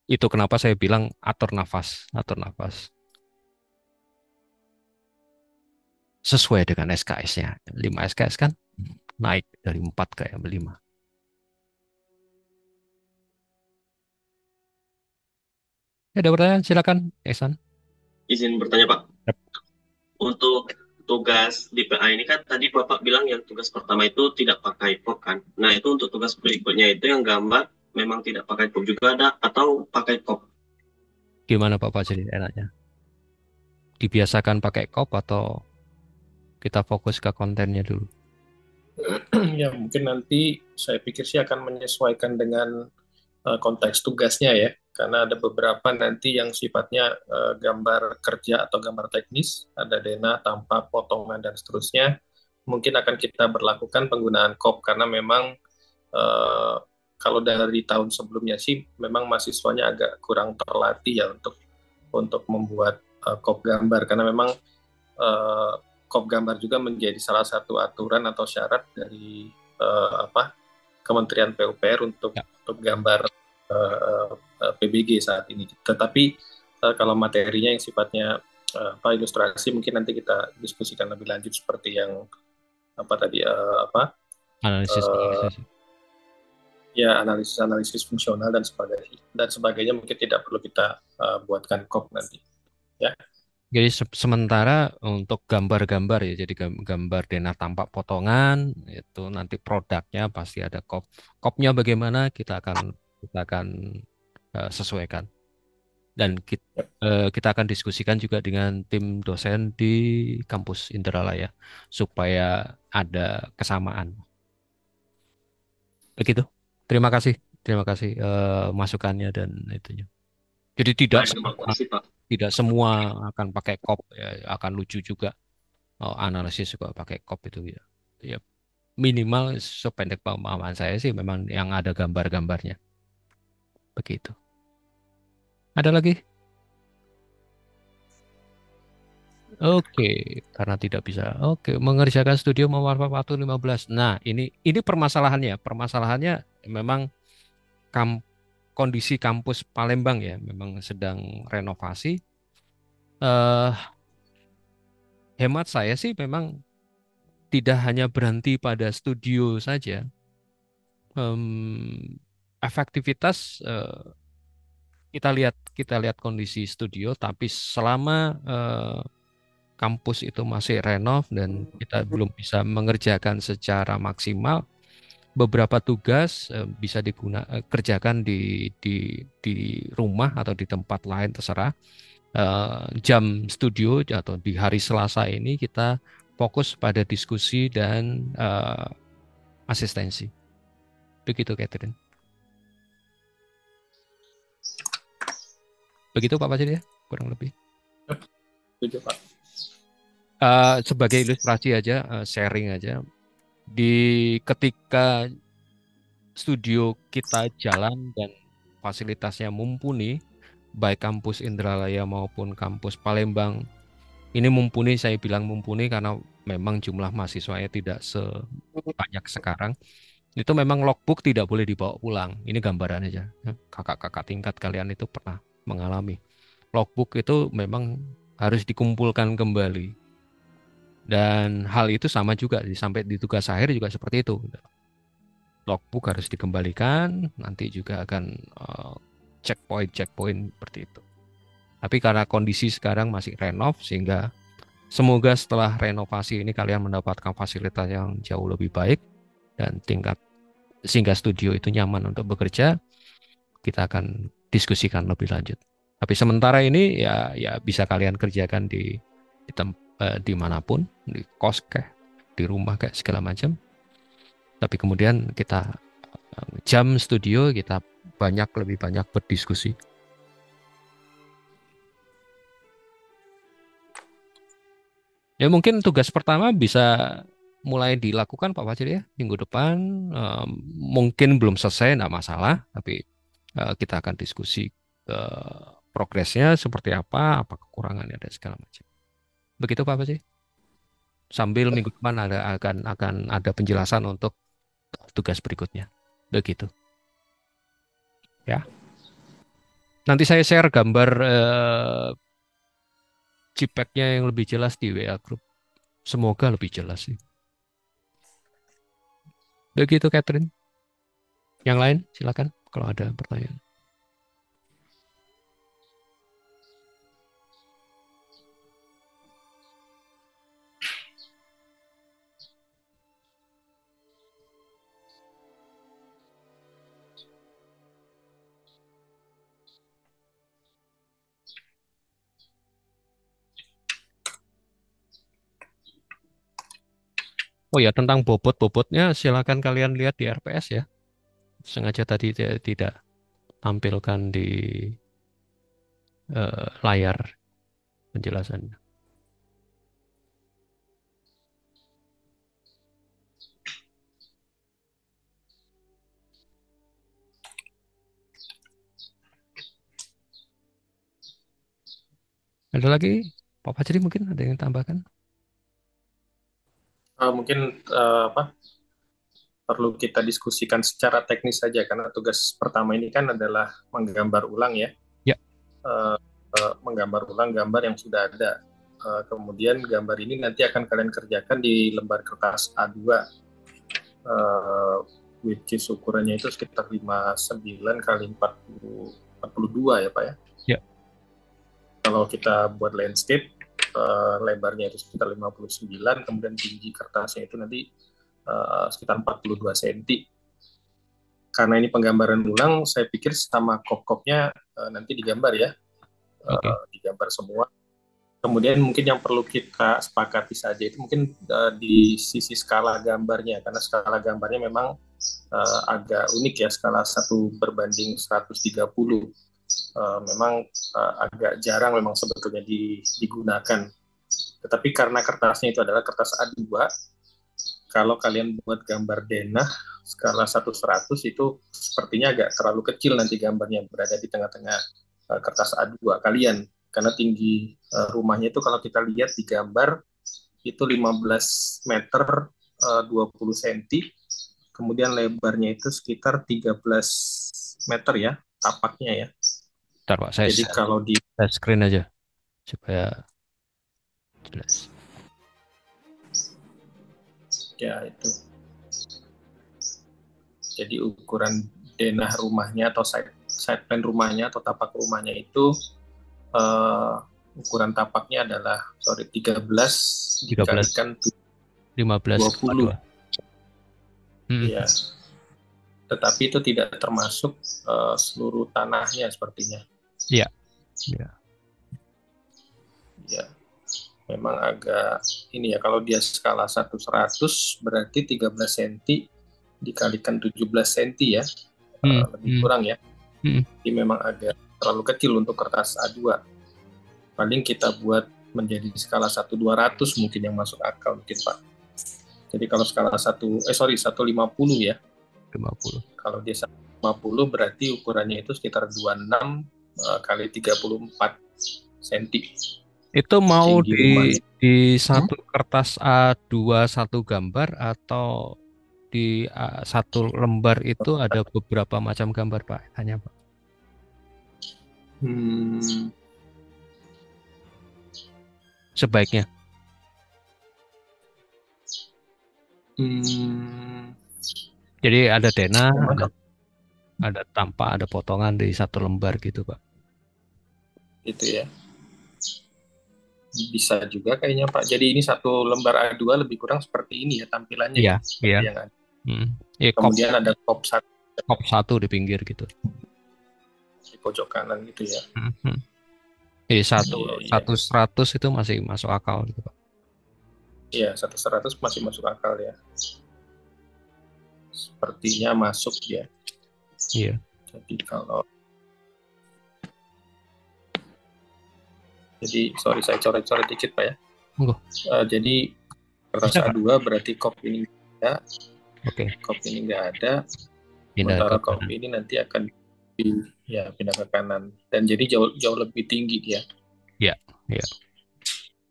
Itu kenapa saya bilang atur nafas, atur nafas. Sesuai dengan SKS-nya. 5 SKS kan naik dari 4 ke 5. Ada pertanyaan? Silakan, Ehsan. Izin bertanya, Pak. Yep. Untuk tugas di PA ini kan tadi Bapak bilang yang tugas pertama itu tidak pakai pop kan. Nah, itu untuk tugas berikutnya itu yang gambar memang tidak pakai pop juga ada atau pakai pop? Gimana Pak Fajri enaknya? Dibiasakan pakai kop atau kita fokus ke kontennya dulu? Ya, mungkin nanti saya pikir sih akan menyesuaikan dengan konteks tugasnya ya, karena ada beberapa nanti yang sifatnya gambar kerja atau gambar teknis, ada denah, tampak, potongan, dan seterusnya. Mungkin akan kita berlakukan penggunaan COP, karena memang kalau dari tahun sebelumnya sih, memang mahasiswanya agak kurang terlatih ya untuk membuat COP gambar, karena memang COP gambar juga menjadi salah satu aturan atau syarat dari Kementerian PUPR untuk gambar PBG saat ini. Tetapi kalau materinya yang sifatnya ilustrasi, mungkin nanti kita diskusikan lebih lanjut seperti yang analisis ya, analisis fungsional dan sebagainya mungkin tidak perlu kita buatkan COP nanti ya. Jadi sementara untuk gambar-gambar ya, jadi gambar denah tampak potongan itu nanti produknya pasti ada COP. COP-nya bagaimana kita akan sesuaikan, dan kita akan diskusikan juga dengan tim dosen di kampus Indralaya supaya ada kesamaan. Begitu. Terima kasih masukannya dan itunya. Jadi tidak Baik, terima semua kasih Pak. akan pakai kop ya, akan lucu juga. Oh, analisis juga pakai kop itu ya. Ya minimal sependek pemahaman saya sih memang yang ada gambar-gambarnya. Begitu. Ada lagi? Oke, karena tidak bisa. Oke, mengerjakan studio memakan waktu 15. Nah, ini permasalahannya. Permasalahannya memang kam- kondisi kampus Palembang ya, memang sedang renovasi. Eh, hemat saya sih memang tidak hanya berhenti pada studio saja. Efektivitas kita lihat kondisi studio, tapi selama kampus itu masih renov dan kita belum bisa mengerjakan secara maksimal, beberapa tugas bisa kerjakan di rumah atau di tempat lain terserah. Jam studio atau di hari Selasa ini kita fokus pada diskusi dan asistensi. Begitu, Catherine. Begitu Pak Fajri ya, kurang lebih. Setuju, Pak. Sebagai ilustrasi aja, sharing aja. Ketika studio kita jalan dan fasilitasnya mumpuni, baik kampus Indralaya maupun kampus Palembang, ini mumpuni, saya bilang mumpuni karena memang jumlah mahasiswanya tidak sebanyak sekarang. Itu memang logbook tidak boleh dibawa pulang. Ini gambaran aja. Kakak-kakak tingkat kalian itu pernah mengalami. Logbook itu memang harus dikumpulkan kembali. Dan hal itu sama juga sampai di tugas akhir juga seperti itu. Logbook harus dikembalikan, nanti juga akan checkpoint seperti itu. Tapi karena kondisi sekarang masih renov, sehingga semoga setelah renovasi ini kalian mendapatkan fasilitas yang jauh lebih baik dan sehingga studio itu nyaman untuk bekerja. Kita akan diskusikan lebih lanjut. Tapi sementara ini ya bisa kalian kerjakan dimanapun, di kos kayak di rumah kayak segala macam. Tapi kemudian kita jam studio kita lebih banyak berdiskusi. Ya mungkin tugas pertama bisa mulai dilakukan Pak Fajri ya minggu depan. Mungkin belum selesai, enggak masalah, tapi kita akan diskusi progresnya seperti apa kekurangannya dan segala macam. Begitu Pak Fajri. Sambil minggu depan akan ada penjelasan untuk tugas berikutnya. Begitu. Ya. Nanti saya share gambar JPEG-nya yang lebih jelas di WA Group. Semoga lebih jelas sih. Begitu Catherine. Yang lain silakan kalau ada pertanyaan. Oh ya, tentang bobotnya silakan kalian lihat di RPS ya. Sengaja tadi tidak tampilkan di layar penjelasannya. Ada lagi? Pak Fajri mungkin ada yang tambahkan? Mungkin perlu kita diskusikan secara teknis saja karena tugas pertama ini kan adalah menggambar ulang ya. Ya. Menggambar ulang gambar yang sudah ada. Kemudian gambar ini nanti akan kalian kerjakan di lembar kertas A2, which is ukurannya itu sekitar 59 kali 42 ya Pak ya. Ya. Kalau kita buat landscape, lebarnya itu sekitar 59, kemudian tinggi kertasnya itu nanti sekitar 42 cm. Karena ini penggambaran ulang, saya pikir sama kop-kopnya nanti digambar ya. Okay. Digambar semua. Kemudian mungkin yang perlu kita sepakati saja itu mungkin di sisi skala gambarnya, karena skala gambarnya memang agak unik ya, skala 1:130. Memang agak jarang memang sebetulnya digunakan. Tetapi karena kertasnya itu adalah kertas A2, kalau kalian buat gambar denah skala 1:100 itu sepertinya agak terlalu kecil nanti gambarnya berada di tengah-tengah kertas A2 kalian. Karena tinggi rumahnya itu kalau kita lihat di gambar itu 15 meter 20 cm, kemudian lebarnya itu sekitar 13 meter ya, tapaknya ya. Bentar, Pak, saya Jadi kalau di screen aja supaya jelas. ya itu. Jadi ukuran denah rumahnya atau side plan rumahnya atau tapak rumahnya itu ukuran tapaknya adalah 13 dikalikan 15,2. Ya. Tetapi itu tidak termasuk seluruh tanahnya sepertinya. Iya. Ya. Memang agak ini ya, kalau dia skala 1:100 berarti 13 cm dikalikan 17 cm ya. Lebih kurang ya. Jadi memang agak terlalu kecil untuk kertas A2. Paling kita buat menjadi skala 1:200 mungkin yang masuk akal mungkin, Pak. Jadi kalau skala 150 ya. 50. Kalau dia 150 berarti ukurannya itu sekitar 26 kali 34 cm. Itu mau di satu kertas A2 satu gambar atau di satu lembar itu ada beberapa macam gambar, Pak? Tanya, Pak. Sebaiknya. Jadi ada denah, ada tampak, ada potongan di satu lembar gitu, Pak. Gitu ya. Bisa juga kayaknya, Pak. Jadi ini satu lembar A2 lebih kurang seperti ini ya tampilannya. Iya. Yang ada. Kemudian ada kop 1 di pinggir gitu. Di pojok kanan gitu ya. Jadi 1:100 itu masih masuk akal gitu, Pak. Iya, 1:100 masih masuk akal ya. Sepertinya masuk ya. Iya. Jadi sorry saya coret-coret dikit, Pak ya. Jadi kertas A2 berarti kop ini enggak. Kop ini enggak ada. Sementara kop ini nanti akan pindah ke kanan. Dan jadi jauh lebih tinggi ya. Iya.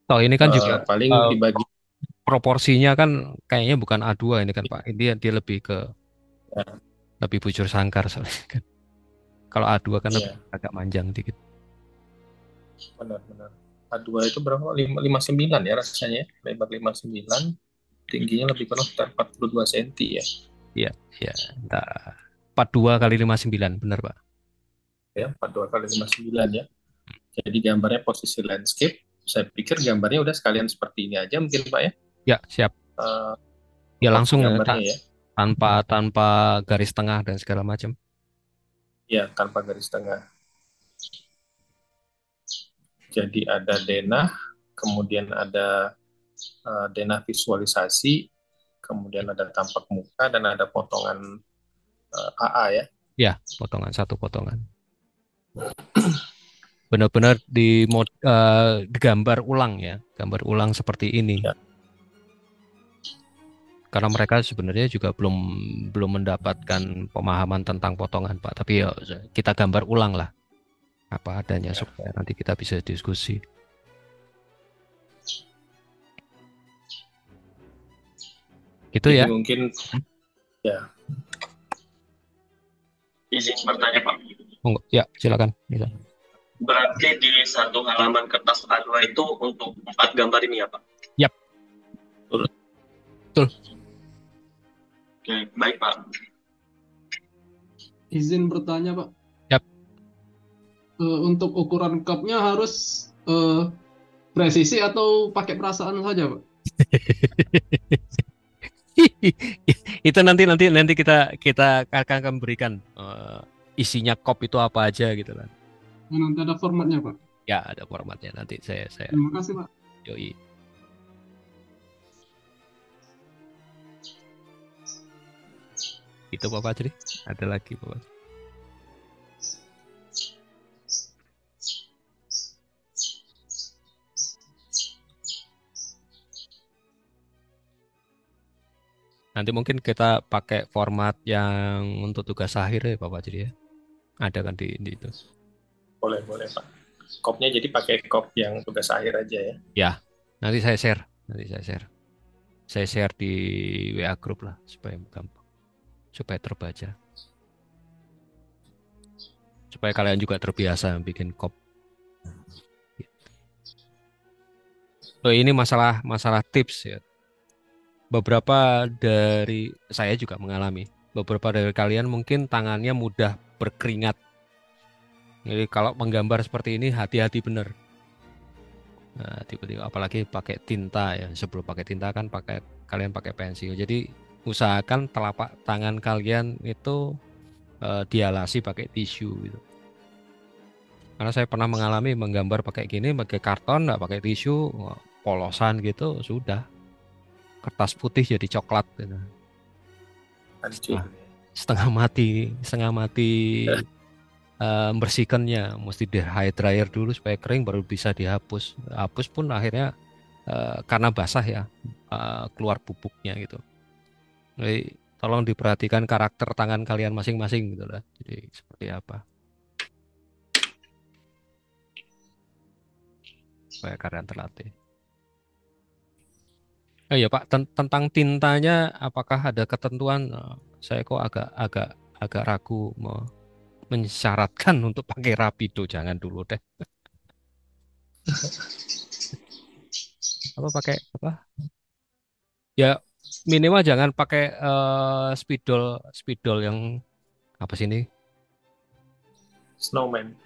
Toh ini kan juga paling dibagi proporsinya kan kayaknya bukan A2 ini kan, Pak. Dia lebih ke lebih bujur sangkar soalnya kan. Kalau A2 kan agak manjang dikit. Benar. A2 itu berapa? 59 ya rasanya. Lebar 59, tingginya lebih kurang sekitar 42 cm ya. Iya. 42 kali 59, benar, Pak? Ya, 42 kali 59 ya. Jadi gambarnya posisi landscape. Saya pikir gambarnya udah sekalian seperti ini aja mungkin, Pak ya. Ya, siap. Ya langsung gambarnya ya. Tanpa garis tengah dan segala macam. Ya, tanpa garis tengah. Jadi ada denah, kemudian ada denah visualisasi, kemudian ada tampak muka dan ada potongan AA ya. Ya, satu potongan. Benar-benar digambar ulang ya, gambar ulang seperti ini. Ya. Karena mereka sebenarnya juga belum mendapatkan pemahaman tentang potongan, Pak. Tapi ya kita gambar ulang lah apa adanya supaya nanti kita bisa diskusi. Gitu ya. Mungkin ya. Izin bertanya, Pak. Ya, silakan. Bisa. Berarti di satu halaman kertas A2 itu untuk 4 gambar ini ya, Pak? Yap. Betul. Oke, baik, Pak. Izin bertanya, Pak. Yap. Untuk ukuran cupnya harus presisi atau pakai perasaan saja, Pak? Itu nanti kita akan berikan isinya cup itu apa aja gitu kan. Nanti ada formatnya, Pak. Ya, ada formatnya. Nanti saya Terima kasih, Pak. yoi. Itu Pak Fajri. Ada lagi Pak Fajri. Nanti mungkin kita pakai format yang untuk tugas akhir ya Pak Fajri ya. Ada kan di itu. Boleh, Pak. Kopnya jadi pakai kop yang tugas akhir aja ya. Ya, nanti saya share. Saya share di WA grup lah supaya gampang. Supaya terbaca. Supaya kalian juga terbiasa bikin kop. Oh, ini masalah tips ya. Beberapa dari saya juga mengalami. Beberapa dari kalian mungkin tangannya mudah berkeringat. Jadi kalau menggambar seperti ini hati-hati bener. Nah, tiba-tiba apalagi pakai tinta ya. Sebelum pakai tinta kan kalian pakai pensil. Jadi usahakan telapak tangan kalian itu dialasi pakai tisu gitu. Karena saya pernah mengalami menggambar pakai gini, pakai karton, nggak pakai tisu, polosan gitu, sudah kertas putih jadi coklat gitu. Setengah mati membersihkannya, mesti di high dryer dulu supaya kering baru bisa dihapus. Hapus pun akhirnya karena basah ya keluar bubuknya gitu. Jadi tolong diperhatikan karakter tangan kalian masing-masing gitu lah. Jadi seperti apa supaya kalian terlatih. Oh iya Pak, tentang tintanya apakah ada ketentuan? Saya kok agak ragu mensyaratkan untuk pakai Rapido, jangan dulu deh. Apa pakai apa? Ya minimal jangan pakai spidol yang apa sih ini? Snowman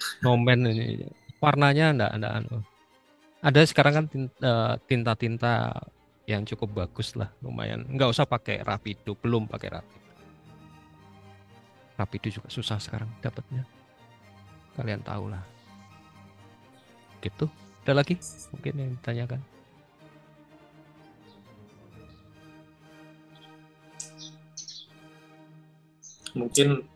ini warnanya enggak ada sekarang kan tinta-tinta yang cukup bagus lah, lumayan. Nggak usah pakai Rapido, belum pakai Rapido. Rapido juga susah sekarang dapatnya. Kalian tahu lah. Gitu. Ada lagi mungkin yang ditanyakan? Mungkin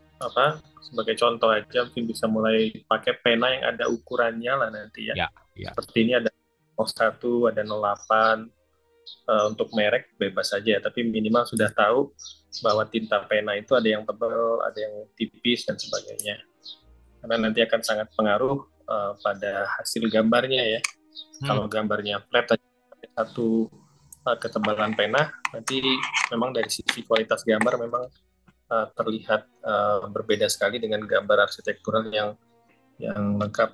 sebagai contoh aja mungkin bisa mulai pakai pena yang ada ukurannya lah nanti ya. Ya. Seperti ini ada 01, ada 08. Untuk merek bebas saja, tapi minimal sudah tahu bahwa tinta pena itu ada yang tebal, ada yang tipis dan sebagainya. Karena nanti akan sangat pengaruh pada hasil gambarnya ya. Kalau gambarnya flat satu ketebalan pena, nanti memang dari sisi kualitas gambar memang terlihat berbeda sekali dengan gambar arsitektural yang lengkap.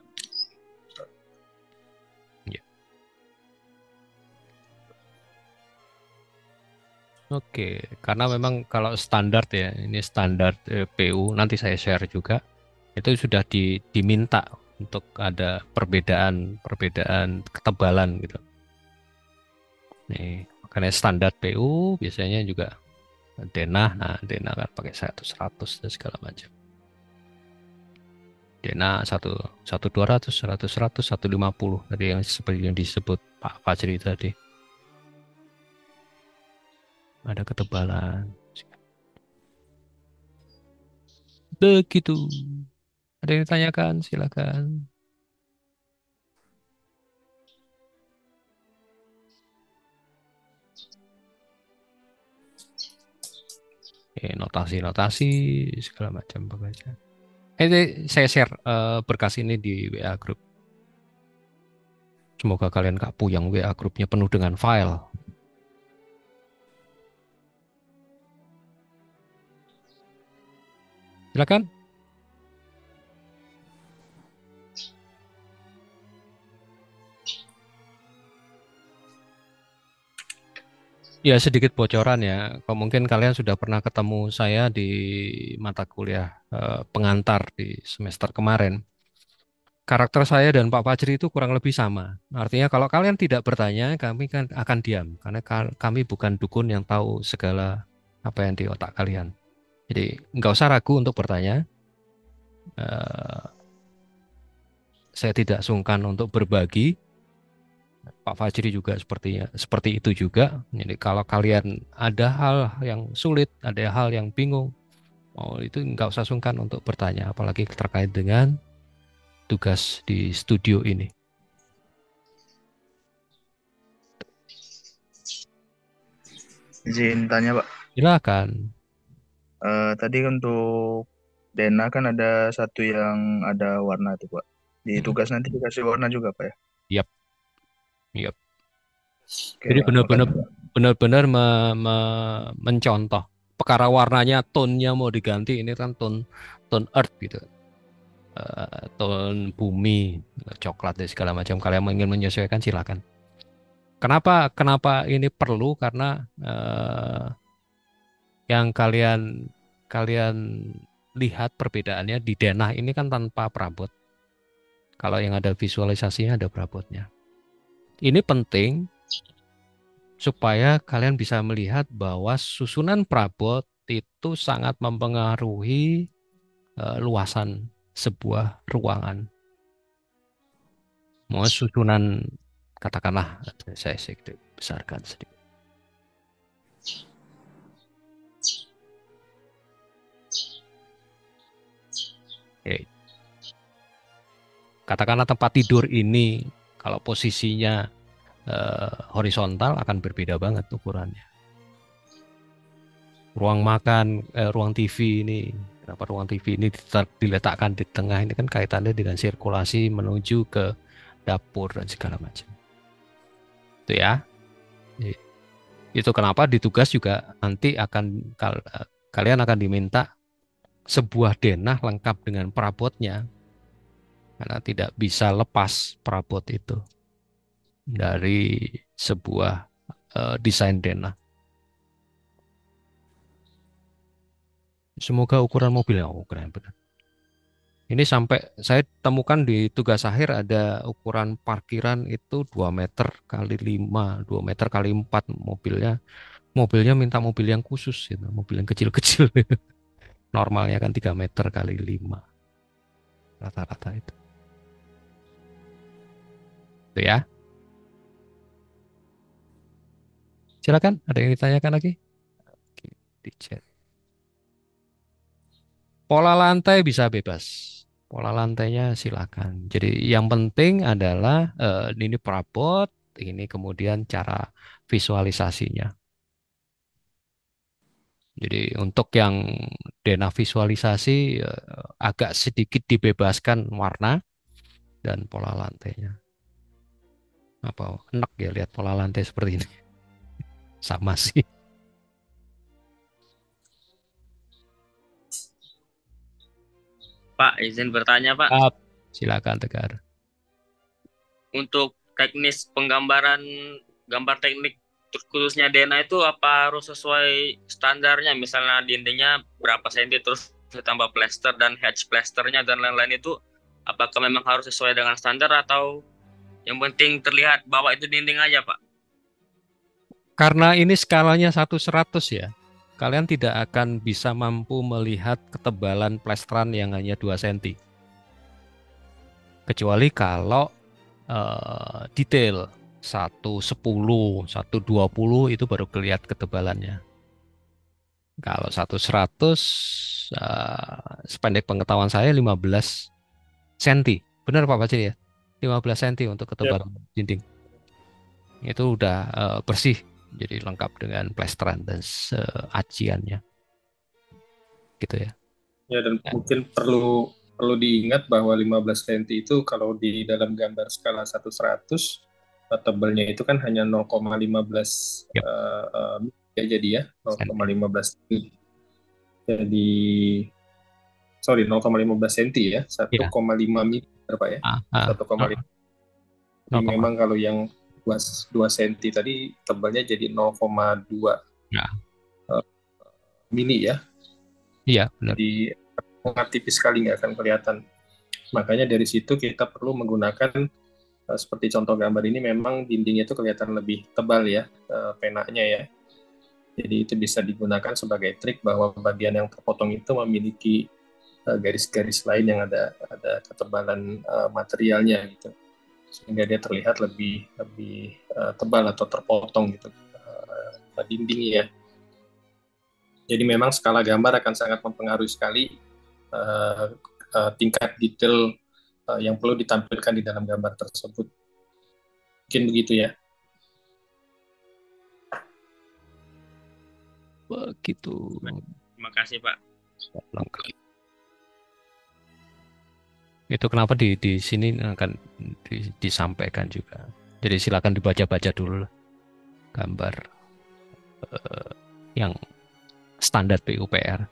Oke, karena memang kalau standar ya, ini standar PU, nanti saya share juga, itu sudah diminta untuk ada perbedaan ketebalan gitu. Nih, makanya standar PU biasanya juga denah, nah denah kan pakai 100 dan segala macam. Denah 100, 200, 100, 150 tadi yang seperti yang disebut Pak Fajri tadi. Ada ketebalan. Begitu. Ada yang ditanyakan? Silakan. Notasi segala macam pokoknya. Ini saya share berkas ini di WA Group. Semoga kalian gak puyeng, WA grupnya penuh dengan file. Silakan. Ya sedikit bocoran ya. Mungkin kalian sudah pernah ketemu saya di mata kuliah pengantar di semester kemarin. Karakter saya dan Pak Fajri itu kurang lebih sama. Artinya kalau kalian tidak bertanya, kami kan akan diam. Karena kami bukan dukun yang tahu segala apa yang di otak kalian. Jadi nggak usah ragu untuk bertanya. saya tidak sungkan untuk berbagi. Pak Fajri juga seperti itu juga. Jadi kalau kalian ada hal yang sulit, ada hal yang bingung, itu nggak usah sungkan untuk bertanya, apalagi terkait dengan tugas di studio ini. Izin tanya, Pak. Silakan. Tadi untuk Dena kan ada satu yang ada warna itu, Pak. Di tugas nanti dikasih warna juga, Pak ya? Yap. Yap. Oke, Jadi Pak. benar-benar Makasih, Pak. benar-benar mencontoh. Perkara warnanya, tone-nya mau diganti, ini kan tone earth gitu. Tone bumi, coklat dan segala macam. Kalian ingin menyesuaikan silakan. Kenapa ini perlu? Karena yang kalian lihat perbedaannya di denah ini kan tanpa perabot. Kalau yang ada visualisasinya ada perabotnya. Ini penting supaya kalian bisa melihat bahwa susunan perabot itu sangat mempengaruhi luasan sebuah ruangan. Mau susunan, katakanlah saya sedikit besarkan sedikit. Oke. Katakanlah tempat tidur ini kalau posisinya horizontal akan berbeda banget ukurannya. Ruang makan, ruang TV ini, kenapa ruang TV ini diletakkan di tengah, ini kan kaitannya dengan sirkulasi menuju ke dapur dan segala macam. Itu ya. Itu kenapa di tugas juga nanti kalian akan diminta sebuah denah lengkap dengan perabotnya, karena tidak bisa lepas perabot itu dari sebuah desain denah. Semoga ukuran mobilnya keren benar. Ini sampai saya temukan di tugas akhir ada ukuran parkiran itu 2 meter kali 5, 2 meter kali 4 mobilnya minta mobil yang khusus gitu, mobil yang kecil-kecil. Normalnya kan 3 meter kali 5 rata-rata itu. Itu ya. Silakan, ada yang ditanyakan lagi? Oke, di chat. Pola lantai bisa bebas. Pola lantainya silakan. Jadi yang penting adalah ini perabot, ini kemudian cara visualisasinya. Jadi untuk yang denah visualisasi agak sedikit dibebaskan warna dan pola lantainya. Apa enak ya lihat pola lantai seperti ini? Sama sih. Pak, izin bertanya, Pak. Silakan Tegar. Untuk teknis penggambaran gambar teknik khususnya Dena itu apa harus sesuai standarnya? Misalnya dindingnya berapa senti terus ditambah plester dan hedge plasternya dan lain-lain itu apakah memang harus sesuai dengan standar atau yang penting terlihat bahwa itu dinding aja, Pak? Karena ini skalanya 1/100 ya. Kalian tidak akan bisa mampu melihat ketebalan plesteran yang hanya 2 cm. Kecuali kalau detail 1/10, 1/20 itu baru kelihatan ketebalannya. Kalau 1/100 sependek pengetahuan saya 15 cm. Benar Pak Fajri ya? 15 cm untuk ketebalan dinding. Itu udah bersih. Jadi lengkap dengan plesteran dan aciannya. Gitu ya. Ya, dan mungkin perlu diingat bahwa 15 cm itu kalau di dalam gambar skala 1/100 tebalnya itu kan hanya 0,15 ya, jadi ya 0,15 jadi 0,15 cm ya, 1,5 mm Pak ya. 1,5. Jadi memang kalau yang 2 cm tadi tebalnya jadi 0,2 mili ya. Iya, benar. Jadi sangat tipis sekali, nggak akan kelihatan. Makanya dari situ kita perlu menggunakan seperti contoh gambar ini, memang dindingnya itu kelihatan lebih tebal ya, penanya ya. Jadi itu bisa digunakan sebagai trik bahwa bagian yang terpotong itu memiliki garis-garis lain yang ada ketebalan materialnya gitu, sehingga dia terlihat lebih tebal atau terpotong gitu dindingnya. Jadi memang skala gambar akan sangat mempengaruhi sekali tingkat detail yang perlu ditampilkan di dalam gambar tersebut. Mungkin begitu ya. Begitu. Terima kasih Pak. Lengkap. Itu kenapa di sini akan disampaikan juga. Jadi silakan dibaca-baca dulu gambar yang standar PUPR.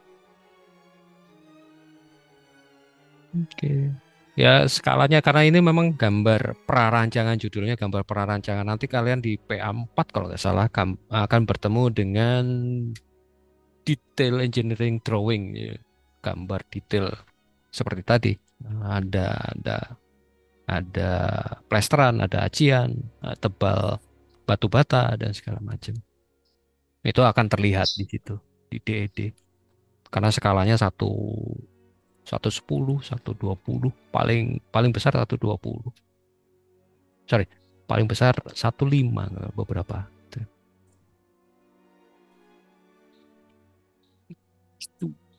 Oke. Ya skalanya karena ini memang gambar prarancangan, judulnya gambar prarancangan. Nanti kalian di PA4 kalau nggak salah akan bertemu dengan detail engineering drawing, ya. Gambar detail seperti tadi. Ada plesteran, ada acian, tebal batu bata dan segala macam. Itu akan terlihat di situ di DED. Karena skalanya 110, 120, paling besar 120. Sorry, paling besar 15 beberapa.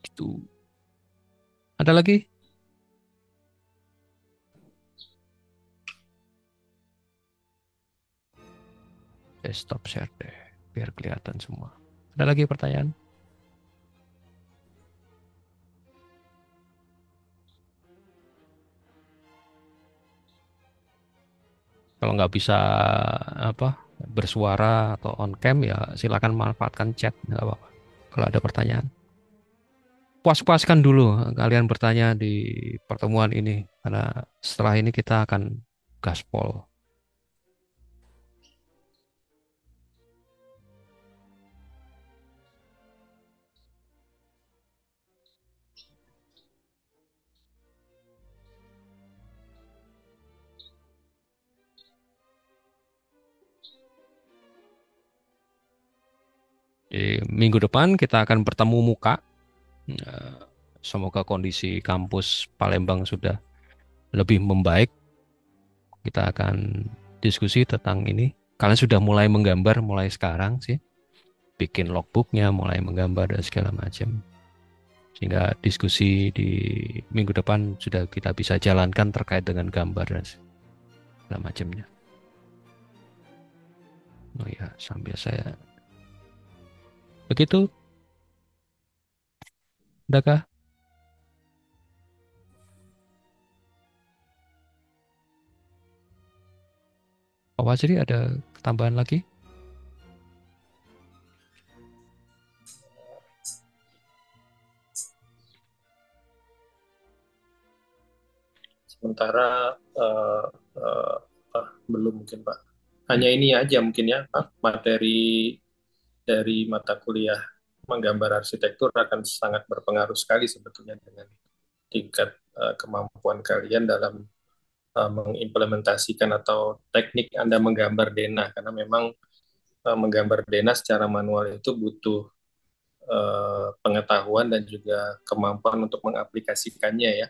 Itu. Ada lagi? Stop share deh, biar kelihatan semua. Ada lagi pertanyaan? Kalau nggak bisa bersuara atau on cam ya silakan manfaatkan chat, nggak apa-apa. Kalau ada pertanyaan, puas-puaskan dulu kalian bertanya di pertemuan ini, karena setelah ini kita akan gaspol. Jadi, minggu depan kita akan bertemu muka. Semoga kondisi kampus Palembang sudah lebih membaik. Kita akan diskusi tentang ini. Kalian sudah mulai menggambar mulai sekarang sih. Bikin logbooknya, mulai menggambar dan segala macam. Sehingga diskusi di minggu depan sudah kita bisa jalankan terkait dengan gambar dan segala macamnya. Oh ya, sambil saya begitu. Udahkah? Pak Wajri ada tambahan lagi? Sementara belum mungkin Pak. Hanya ini aja mungkin ya Pak, materi dari mata kuliah menggambar arsitektur akan sangat berpengaruh sekali sebetulnya dengan tingkat kemampuan kalian dalam mengimplementasikan atau teknik Anda menggambar denah, karena memang menggambar denah secara manual itu butuh pengetahuan dan juga kemampuan untuk mengaplikasikannya ya.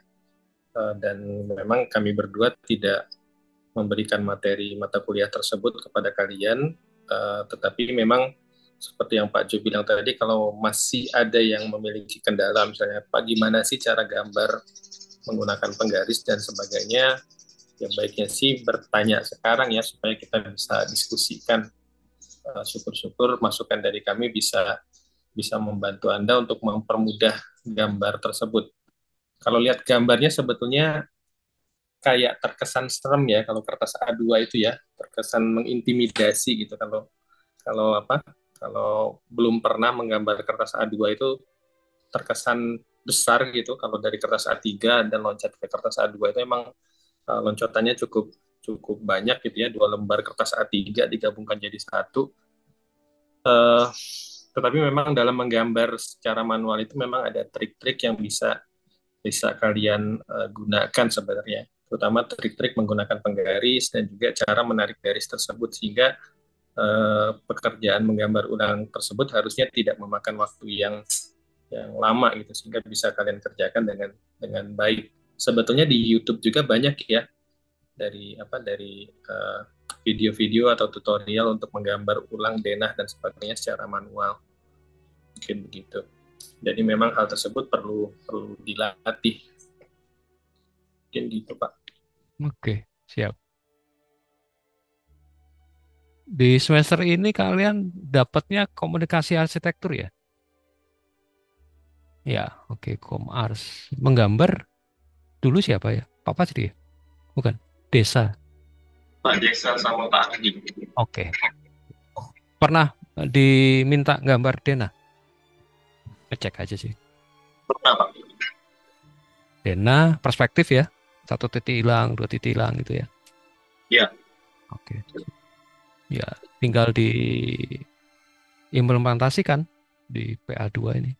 Dan memang kami berdua tidak memberikan materi mata kuliah tersebut kepada kalian, tetapi memang seperti yang Pak Jo bilang tadi, kalau masih ada yang memiliki kendala, misalnya Pak gimana sih cara gambar menggunakan penggaris dan sebagainya, ya baiknya sih bertanya sekarang ya, supaya kita bisa diskusikan. Syukur-syukur masukan dari kami bisa membantu Anda untuk mempermudah gambar tersebut. Kalau lihat gambarnya sebetulnya kayak terkesan serem ya, kalau kertas A2 itu ya, terkesan mengintimidasi gitu. Kalau belum pernah menggambar kertas A2 itu terkesan besar gitu. Kalau dari kertas A3 dan loncat ke kertas A2 itu emang loncatannya cukup banyak gitu ya, 2 lembar kertas A3 digabungkan jadi satu. Tetapi memang dalam menggambar secara manual itu memang ada trik-trik yang bisa kalian gunakan sebenarnya, terutama trik-trik menggunakan penggaris dan juga cara menarik garis tersebut, sehingga pekerjaan menggambar ulang tersebut harusnya tidak memakan waktu yang lama gitu, sehingga bisa kalian kerjakan dengan baik. Sebetulnya di YouTube juga banyak ya, dari video-video atau tutorial untuk menggambar ulang denah dan sebagainya secara manual, mungkin begitu. Jadi memang hal tersebut perlu dilatih, mungkin gitu Pak. Oke, siap. Di semester ini kalian dapatnya komunikasi arsitektur ya? Ya, oke, Komars. Menggambar dulu siapa ya? Pak Fajri ya? Bukan, Desa. Pak Desa sama Pak Adi. Oke. Pernah diminta gambar Dena? Ngecek aja sih. Pernah Pak. Dena perspektif ya? 1 titik hilang, 2 titik hilang gitu ya? Iya. Oke. Ya, tinggal diimplementasikan di PA2 ini.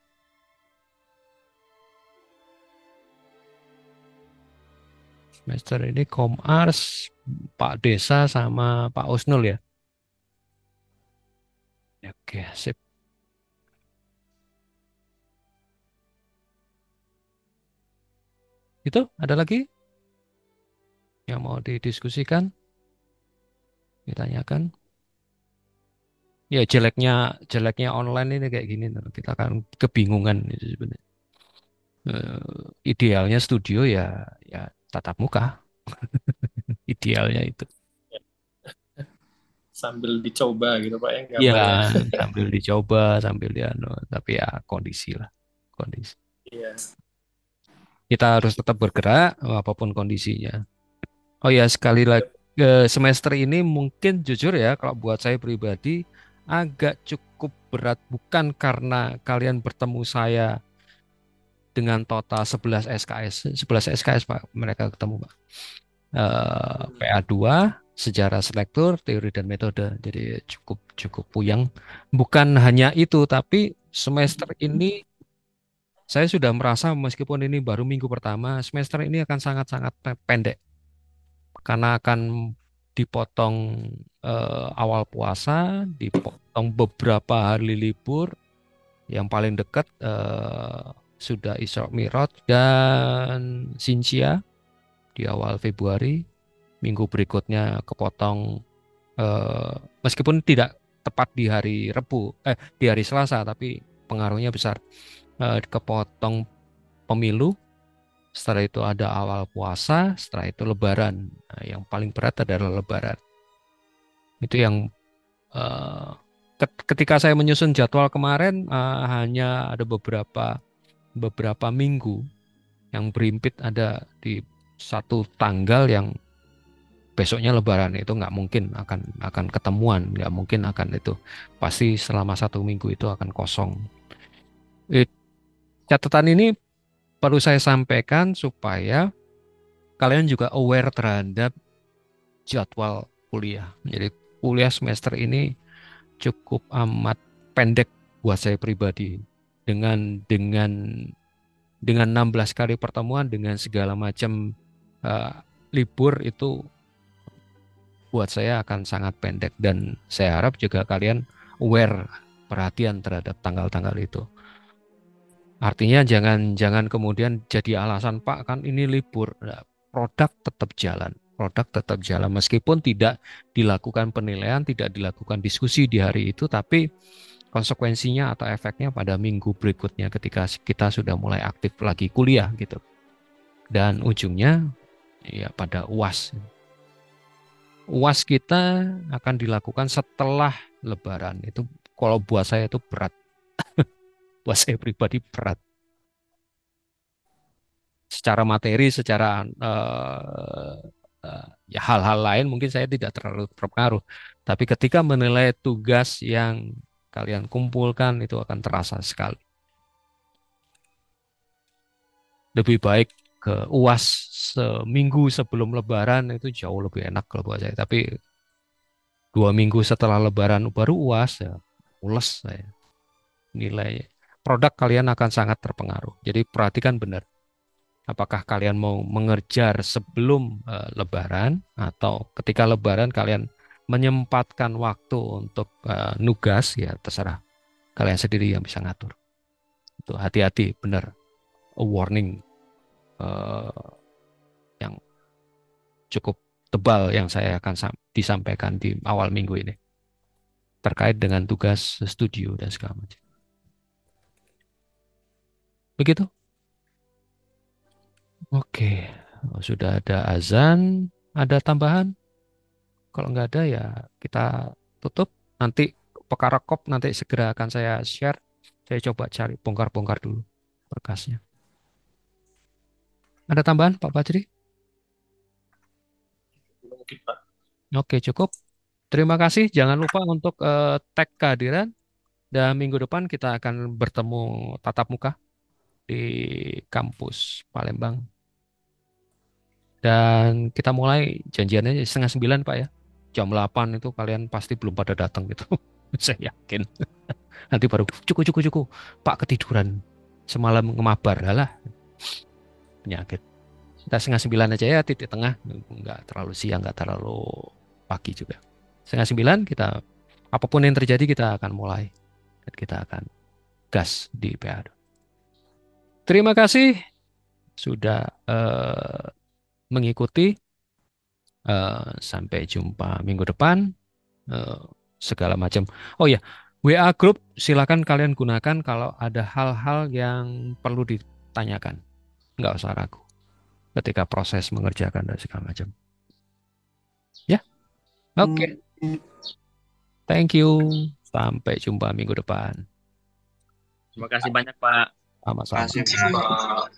Semester ini Komars, Pak Desa sama Pak Usnul ya? Oke, sip. Itu ada lagi yang mau didiskusikan, ditanyakan? Ya jeleknya online ini kayak gini, kita akan kebingungan itu sebenarnya. Idealnya studio ya tatap muka, idealnya itu. Sambil dicoba gitu Pak ya Iya, gambarnya. sambil dicoba, sambil tapi ya kondisi lah, kondisi. Iya. Kita harus tetap bergerak apapun kondisinya. Oh ya, sekali lagi semester ini mungkin jujur ya, kalau buat saya pribadi agak cukup berat, bukan karena kalian bertemu saya dengan total 11 SKS Pak, mereka ketemu Pak. PA2, sejarah selektur, teori dan metode. Jadi cukup puyeng. Bukan hanya itu, tapi semester ini saya sudah merasa meskipun ini baru minggu pertama, semester ini akan sangat-sangat pendek. Karena akan dipotong awal puasa, dipotong beberapa hari libur. Yang paling dekat sudah Isra Mi'raj dan Sinsia di awal Februari. Minggu berikutnya kepotong meskipun tidak tepat di hari di hari Selasa, tapi pengaruhnya besar. Kepotong pemilu, setelah itu ada awal puasa, setelah itu Lebaran. Nah, yang paling berat adalah Lebaran. Itu yang ketika saya menyusun jadwal kemarin hanya ada beberapa minggu yang berimpit ada di satu tanggal yang besoknya Lebaran, itu nggak mungkin akan ketemuan, nggak mungkin akan itu, pasti selama 1 minggu itu akan kosong. Catatan ini perlu saya sampaikan supaya kalian juga aware terhadap jadwal kuliah. Jadi kuliah semester ini cukup amat pendek buat saya pribadi, dengan 16 kali pertemuan dengan segala macam libur, itu buat saya akan sangat pendek, dan saya harap juga kalian aware, perhatian terhadap tanggal-tanggal itu. Artinya jangan kemudian jadi alasan Pak kan ini libur. Nah, produk tetap jalan meskipun tidak dilakukan penilaian, tidak dilakukan diskusi di hari itu, tapi konsekuensinya atau efeknya pada minggu berikutnya ketika kita sudah mulai aktif lagi kuliah gitu. Dan ujungnya ya pada UAS. UAS kita akan dilakukan setelah Lebaran. Itu kalau buat saya itu berat. Buat saya pribadi berat. Secara materi, secara ya hal-hal lain mungkin saya tidak terlalu terpengaruh. Tapi ketika menilai tugas yang kalian kumpulkan itu akan terasa sekali. Lebih baik ke UAS seminggu sebelum Lebaran itu jauh lebih enak kalau buat saya. Tapi 2 minggu setelah Lebaran baru UAS, ya mules saya. Nilai produk kalian akan sangat terpengaruh. Jadi perhatikan benar. Apakah kalian mau mengejar sebelum Lebaran, atau ketika Lebaran kalian menyempatkan waktu untuk nugas, ya terserah. Kalian sendiri yang bisa ngatur. Tuh, hati-hati, benar. A warning yang cukup tebal yang saya akan disampaikan di awal minggu ini terkait dengan tugas studio dan segala macam. Begitu? Oke, sudah ada azan, ada tambahan? Kalau nggak ada ya kita tutup. Nanti perkara kop nanti segera akan saya share. Saya coba cari bongkar-bongkar dulu berkasnya. Ada tambahan Pak Fajri? Mungkin Pak. Oke, cukup. Terima kasih. Jangan lupa untuk tag kehadiran. Dan minggu depan kita akan bertemu tatap muka di kampus Palembang. Dan kita mulai janjiannya 8:30 Pak ya. Jam 8 itu kalian pasti belum pada datang gitu. Saya yakin. Nanti baru cukup. Pak ketiduran. Semalam ngemabar. Alah. Penyakit. Kita 8:30 aja ya, titik tengah. Nggak terlalu siang, nggak terlalu pagi juga. 8:30 kita, apapun yang terjadi kita akan mulai. Dan kita akan gas di PA. Terima kasih sudah mengikuti. Sampai jumpa minggu depan. Segala macam. Oh ya, WA group silakan kalian gunakan kalau ada hal-hal yang perlu ditanyakan. Nggak usah ragu ketika proses mengerjakan dan segala macam. Ya, oke. Thank you. Sampai jumpa minggu depan. Terima kasih banyak Pak. Sama-sama. Terima kasih, Pak.